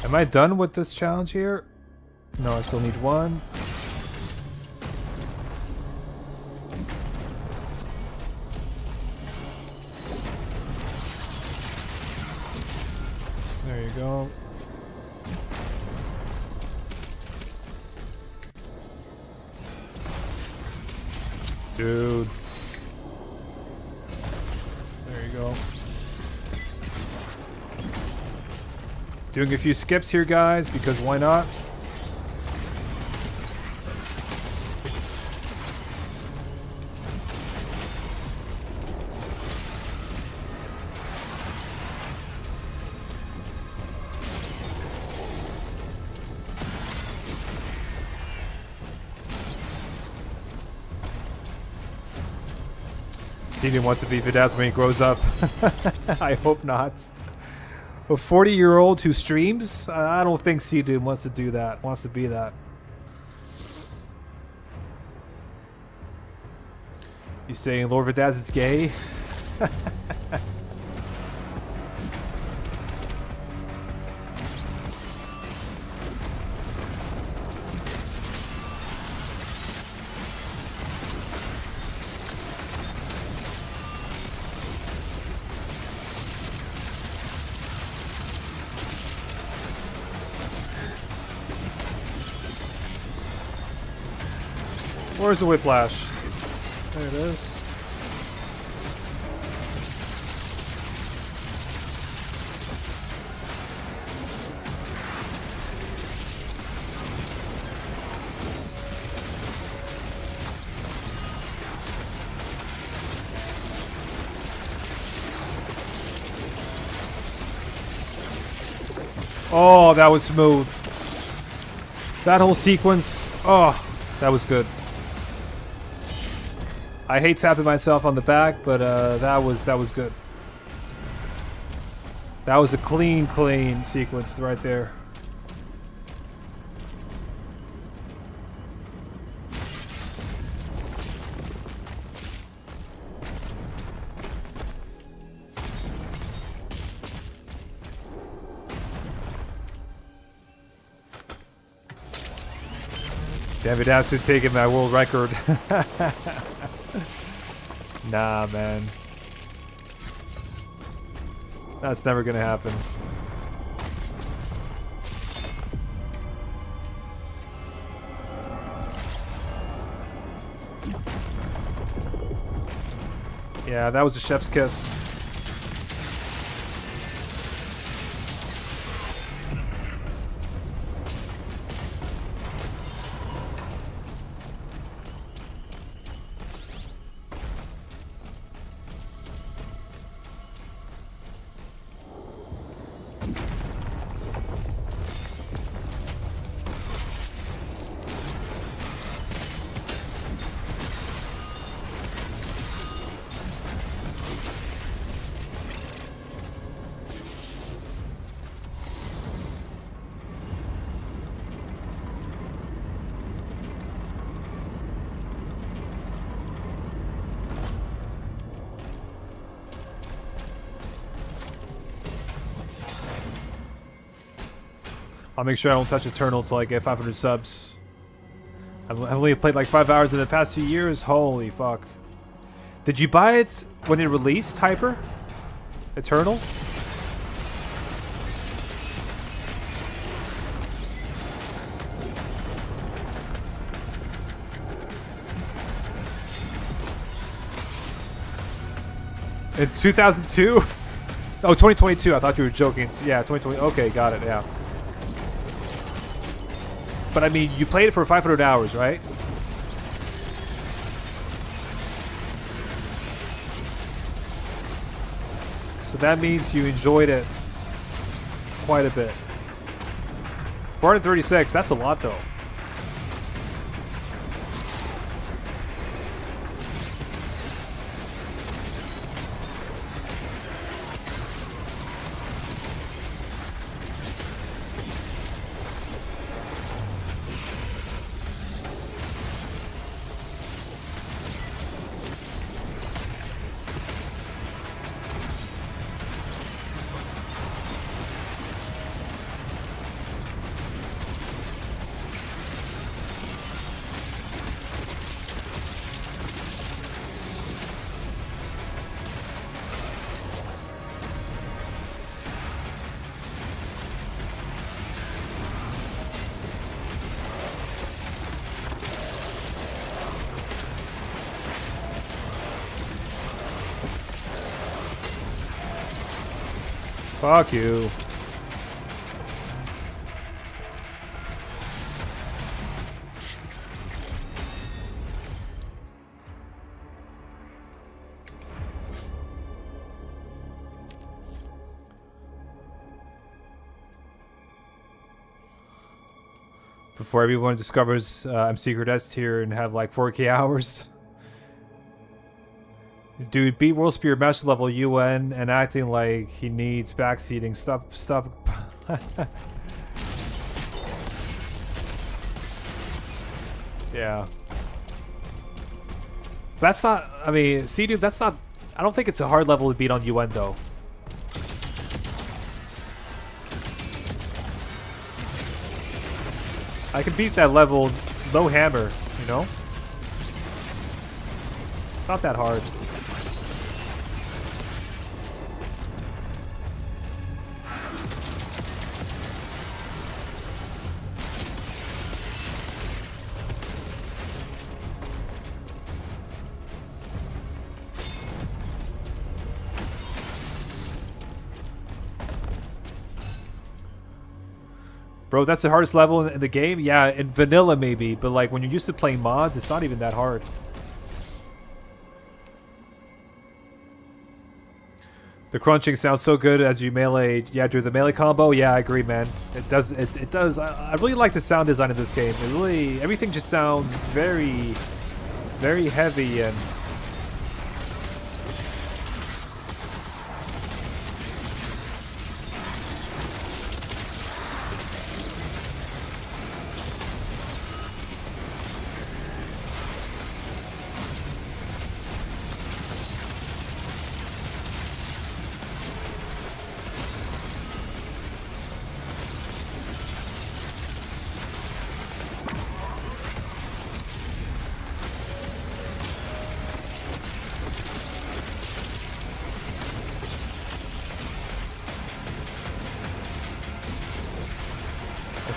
Am I done with this challenge here? No, I still need one. There you go. Dude. There you go. Doing a few skips here, guys, because why not? Steven wants to be Vidaz when he grows up. I hope not. A 40-year-old who streams? I don't think C-Doom wants to do that. Wants to be that. You saying Lord Vidaz is gay? Where's the whiplash? There it is. Oh, that was smooth. That whole sequence. Oh, that was good. I hate tapping myself on the back, but that was good. That was a clean sequence right there. David Asu taking my world record. Nah, man. That's never gonna happen. Yeah, that was a chef's kiss. I'll make sure I don't touch Eternal until I get 500 subs. I've only played like 5 hours in the past 2 years. Holy fuck. Did you buy it when it released, Hyper? Eternal? In 2002? Oh, 2022. I thought you were joking. Yeah, 2020. Okay, got it. Yeah. But I mean, you played it for 500 hours, right? So that means you enjoyed it quite a bit. 436. That's a lot, though. Fuck you. Before everyone discovers I'm secret S tier and have like 4K hours. Dude, beat World Spear Master level UN and acting like he needs backseating. Stop. Yeah. That's not, I mean, see dude, that's not, I don't think it's a hard level to beat on UN though. I can beat that level low hammer, you know? It's not that hard. Bro, that's the hardest level in the game? Yeah, in vanilla maybe, but like when you're used to playing mods, it's not even that hard. The crunching sounds so good as you melee. Yeah, do the melee combo. Yeah, I agree, man. It does. It does. I really like the sound design of this game. It really, everything just sounds very, very heavy and.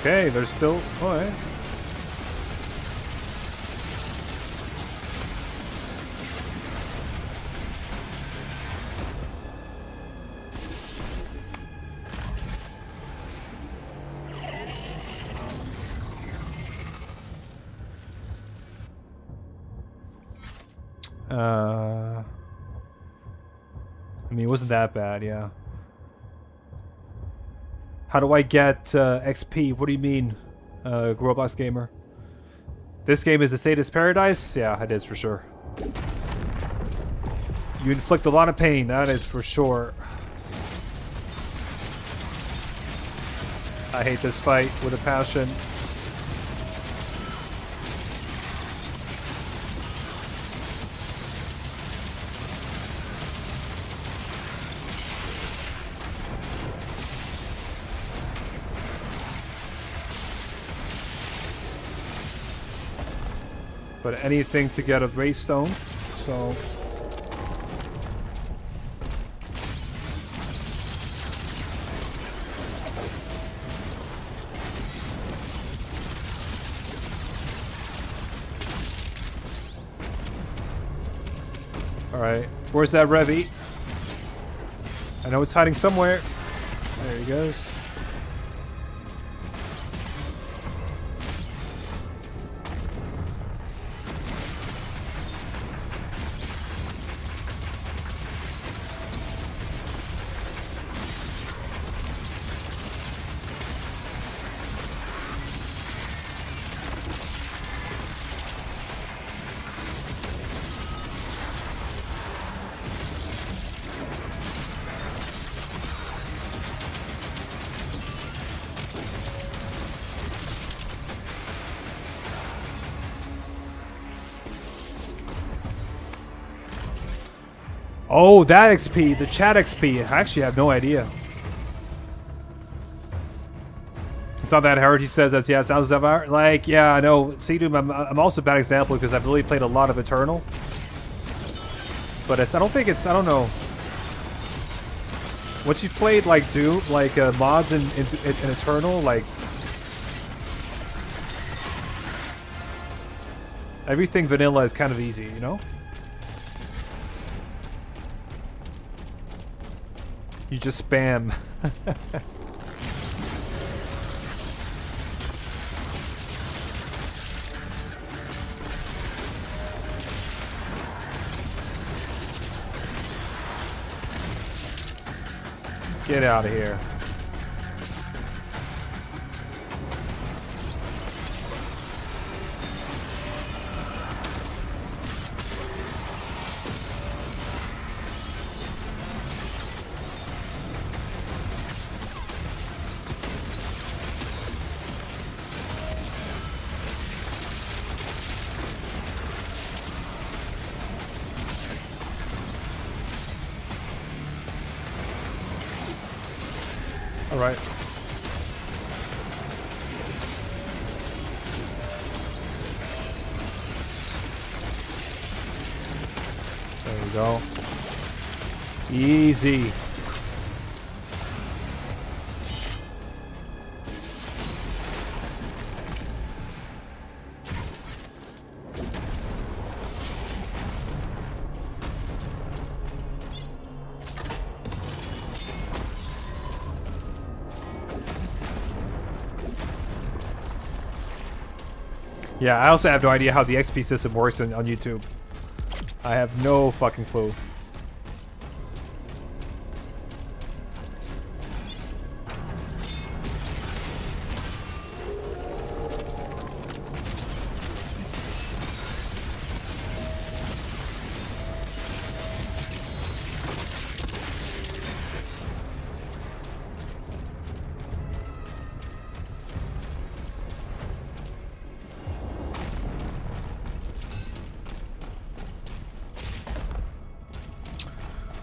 Okay, there's still. Oh, yeah. I mean, it wasn't that bad, yeah. How do I get XP? What do you mean, Roblox Gamer? This game is a sadist paradise? Yeah, it is for sure. You inflict a lot of pain, that is for sure. I hate this fight with a passion. But anything to get a Raystone, so... Alright, where's that Revy? I know it's hiding somewhere. There he goes. Oh, that XP, the chat XP. I actually have no idea. It's not that hard, he says. That's, yeah, sounds hard. Like, yeah, I know. See, Doom, I'm also a bad example because I've really played a lot of Eternal. But it's, I don't know. Once you've played, like, Doom, like, mods in Eternal, like... Everything vanilla is kind of easy, you know? You just spam. Get out of here. All right. There we go. Easy. Yeah, I also have no idea how the XP system works on YouTube. I have no fucking clue.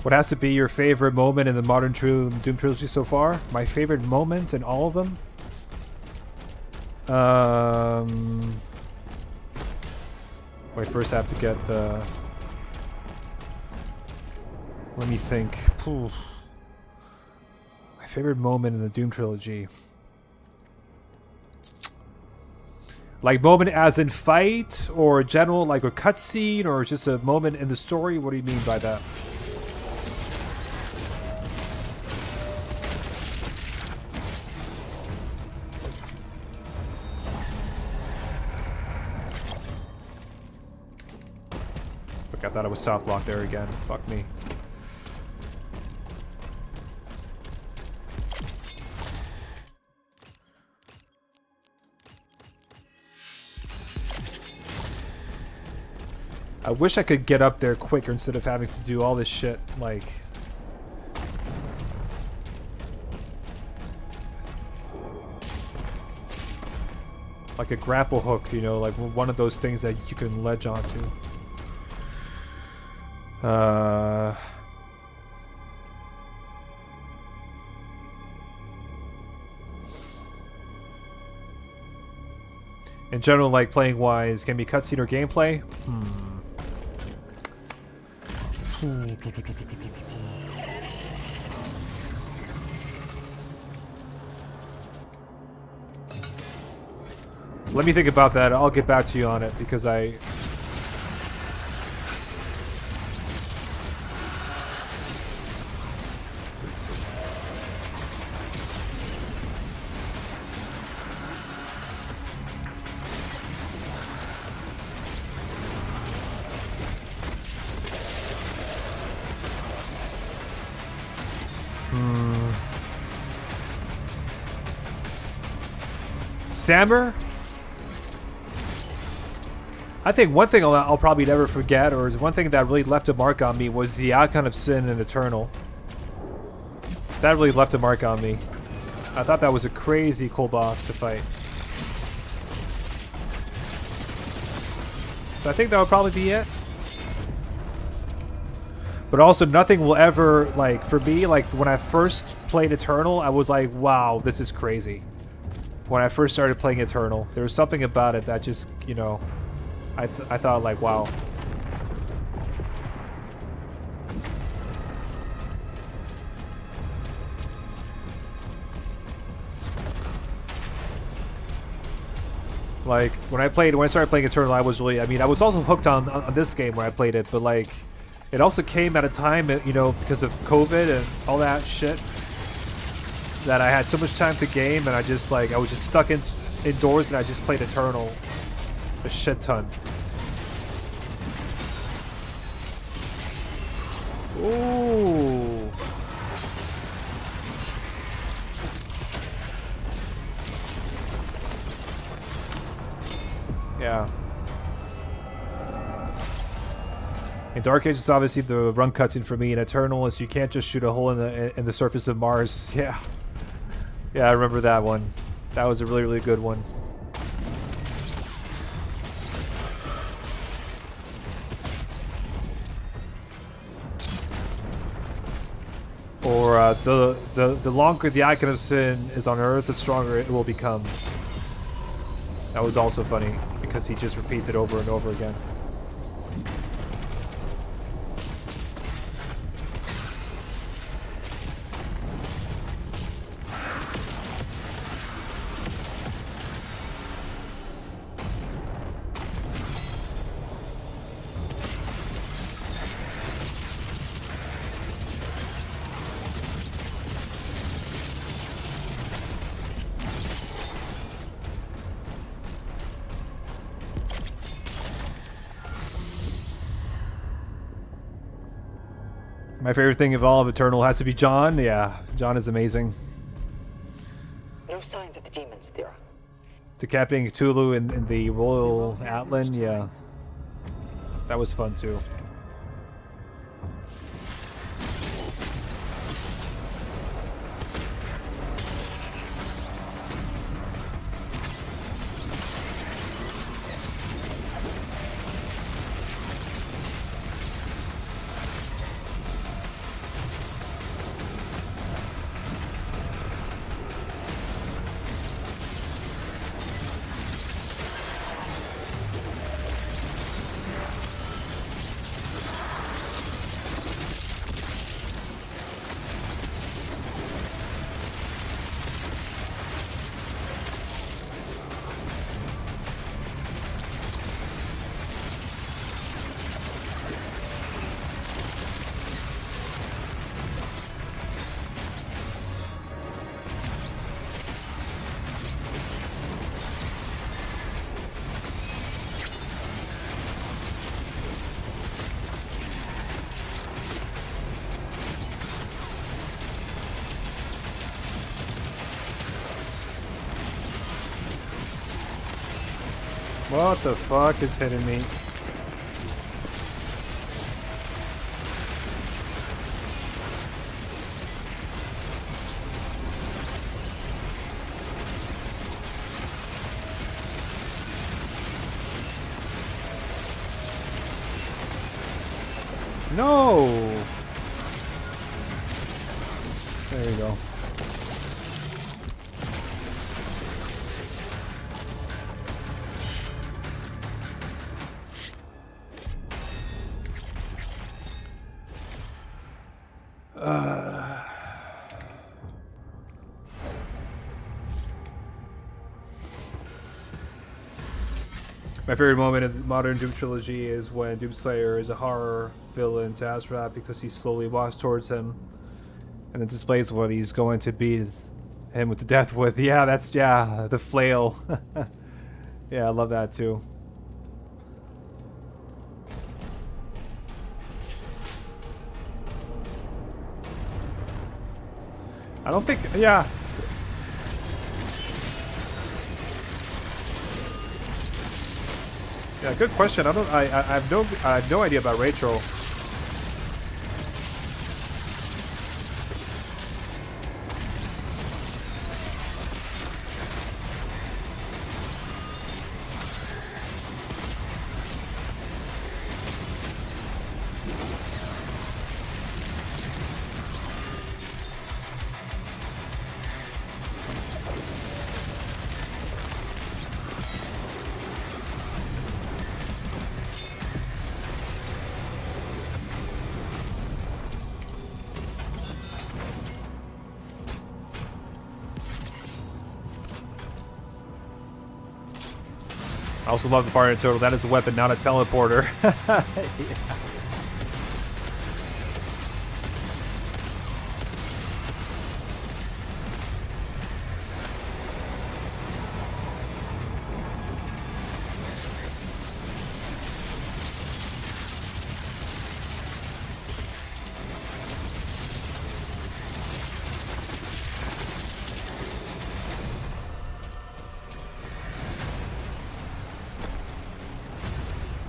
What has to be your favorite moment in the modern Doom trilogy so far? My favorite moment in all of them? Wait, first I have to get the... Let me think. Oof. My favorite moment in the Doom trilogy. Like moment as in fight, or general, like a cutscene, or just a moment in the story? What do you mean by that? I thought I was soft blocked there again. Fuck me. I wish I could get up there quicker instead of having to do all this shit, like... Like a grapple hook, you know, like one of those things that you can ledge onto. In general, like playing wise, can be cutscene or gameplay. Let me think about that. I'll get back to you on it because I. Sammer? I think one thing I'll probably never forget, or is one thing that really left a mark on me, was the Icon of Sin in Eternal. That really left a mark on me. I thought that was a crazy cool boss to fight. So I think that would probably be it. But also, nothing will ever, like, for me, like, when I first played Eternal, I was like, wow, this is crazy. When I first started playing Eternal, there was something about it that just, you know, I thought, like, wow. Like, when I started playing Eternal, I was really, I mean, I was also hooked on this game when I played it, but, like, it also came at a time, you know, because of COVID and all that shit, that I had so much time to game, and I was just stuck indoors, and I just played Eternal a shit ton. Ooh. Yeah. In Dark Age, it's obviously the run cutscene for me. In Eternal, is you can't just shoot a hole in the surface of Mars. Yeah. Yeah, I remember that one. That was a really, really good one. Or the longer the Icon of Sin is on Earth, the stronger it will become. That was also funny because he just repeats it over and over again. My favorite thing of all of Eternal has to be John. Yeah, John is amazing. No signs of the demons, Thera. Decapitating Cthulhu in the Royal Atlan, yeah. That was fun too. What the fuck is hitting me? No! There you go. My favorite moment in the modern Doom trilogy is when Doomslayer is a horror villain to Azrath because he slowly walks towards him and it displays what he's going to beat him with the death with. Yeah, that's, yeah, the flail. Yeah, I love that too. I don't think, yeah. Yeah, good question. I have no idea about Rachel. I also love the Fire Turtle. That is a weapon, not a teleporter. Yeah.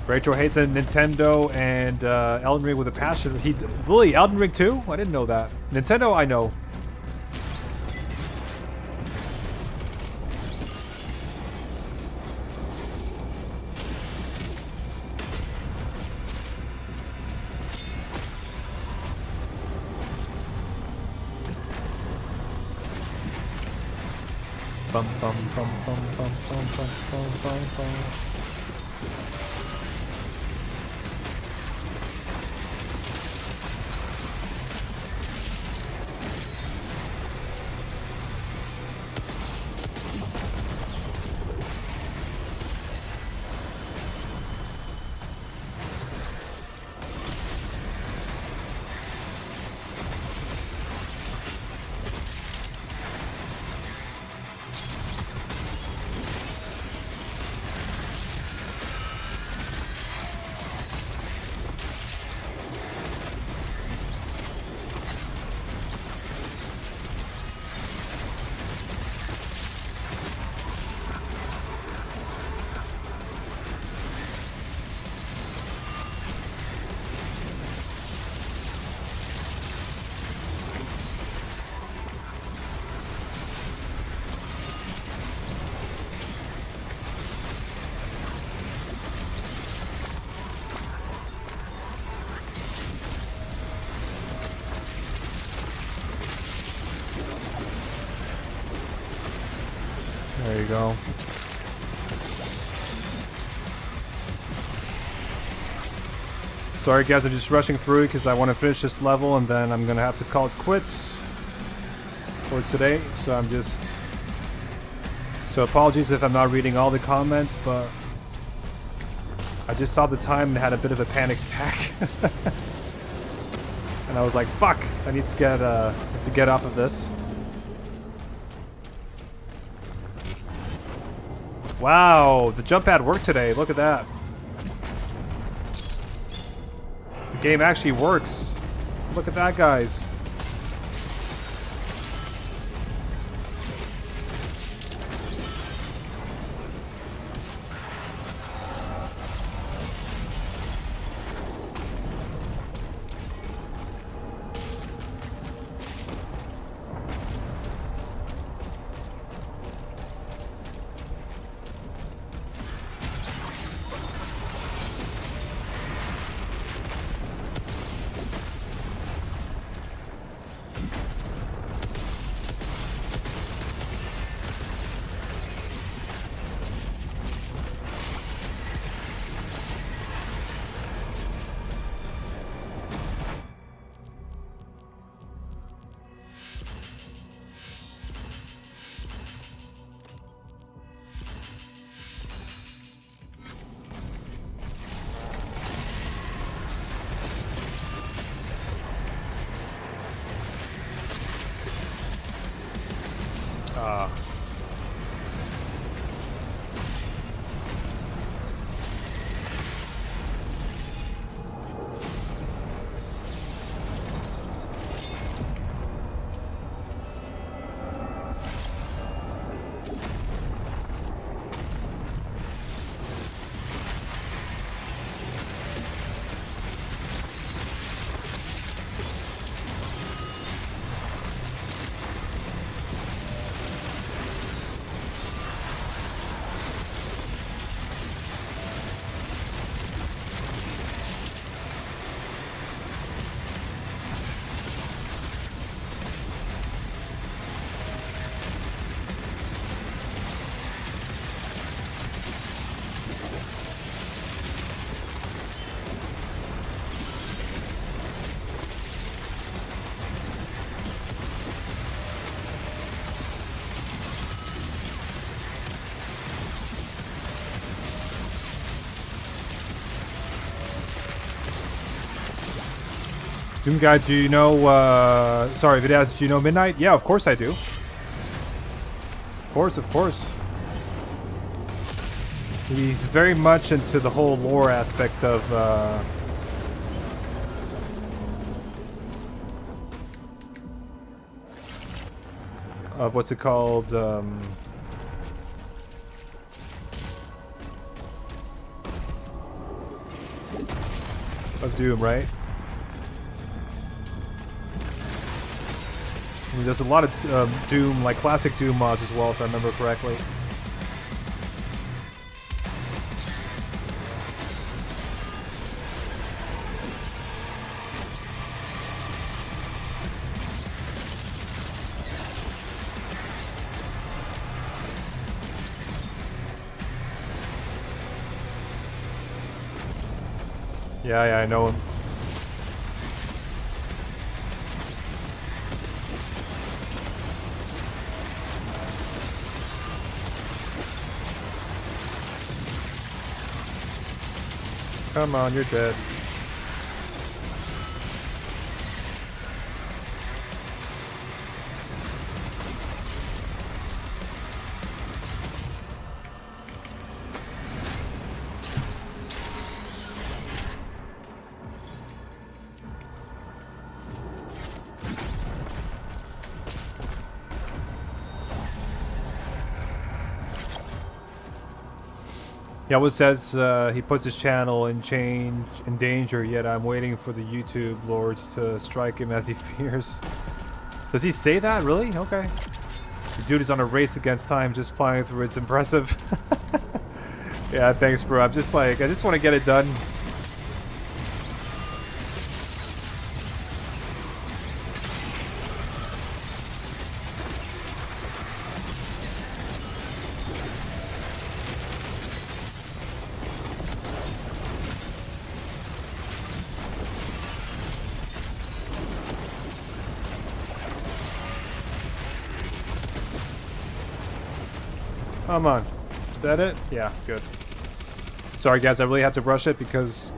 Rachel hates Nintendo and Elden Ring with a passion. Really, Elden Ring too? I didn't know that. Nintendo, I know. Bum bum bum bum bum bum bum bum bum bum. There you go. Sorry guys, I'm just rushing through because I want to finish this level and then I'm going to have to call it quits for today. So apologies if I'm not reading all the comments, but I just saw the time and had a bit of a panic attack. And I was like, fuck, I need to get off of this. Wow, the jump pad worked today. Look at that. The game actually works. Look at that, guys. Doom Guy, do you know, sorry, Vidaz, do you know Midnight? Yeah, of course I do. Of course, of course. He's very much into the whole lore aspect of what's it called? Of Doom, right? I mean, there's a lot of Doom, like classic Doom mods as well, if I remember correctly. Yeah, I know him. Come on, you're dead. Yelwood says he puts his channel in danger, yet I'm waiting for the YouTube lords to strike him as he fears. Does he say that? Really? Okay. The dude is on a race against time, just flying through. It's impressive. Yeah, thanks, bro. I'm just like, I just want to get it done. Come on. Is that it? Yeah, good. Sorry guys, I really have to rush it because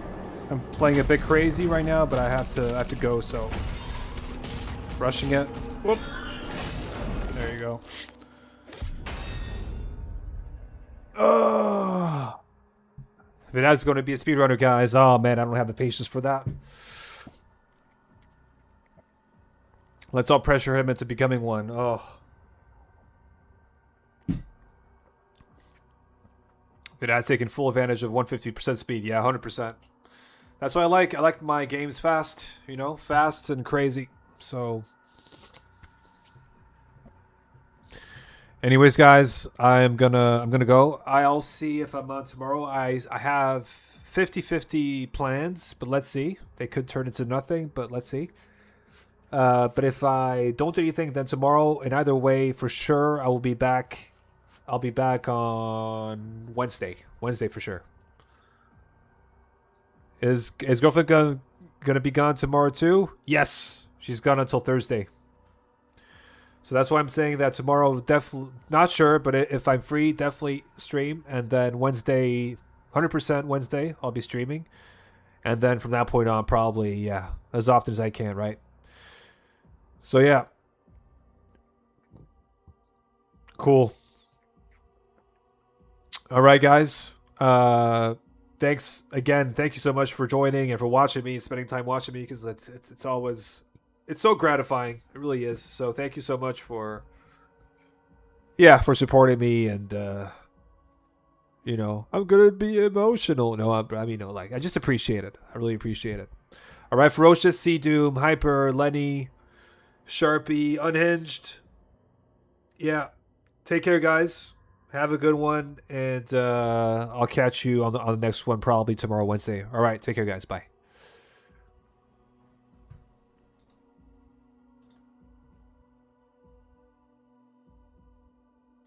I'm playing a bit crazy right now, but I have to go, so rushing it. Whoop. There you go. Oh. If it is going to be a speedrunner, guys, oh man, I don't have the patience for that. Let's all pressure him into becoming one. Oh. It has taken full advantage of 150% speed. Yeah, 100%. That's what I like. I like my games fast, you know, fast and crazy. So, anyways, guys, I'm gonna go. I'll see if I'm on tomorrow. I have 50-50 plans, but let's see. They could turn into nothing, but let's see. But if I don't do anything, then tomorrow, in either way, for sure, I will be back. I'll be back on Wednesday. Wednesday for sure. Is girlfriend gonna be gone tomorrow too? Yes, she's gone until Thursday. So that's why I'm saying that tomorrow, definitely not sure, but if I'm free, definitely stream. And then Wednesday, 100% Wednesday, I'll be streaming. And then from that point on, probably, yeah, as often as I can, right? So yeah. Cool. All right, guys. Thanks again. Thank you so much for joining and for watching me and spending time watching me, because it's always, it's so gratifying. It really is. So thank you so much for supporting me. And you know, I'm gonna be emotional. No, I mean, no, like, I just appreciate it. I really appreciate it. All right, Ferocious, Sea Doom, Hyper, Lenny, Sharpie, Unhinged. Yeah, take care, guys. Have a good one, and I'll catch you on the next one, probably tomorrow, Wednesday. All right, take care, guys. Bye.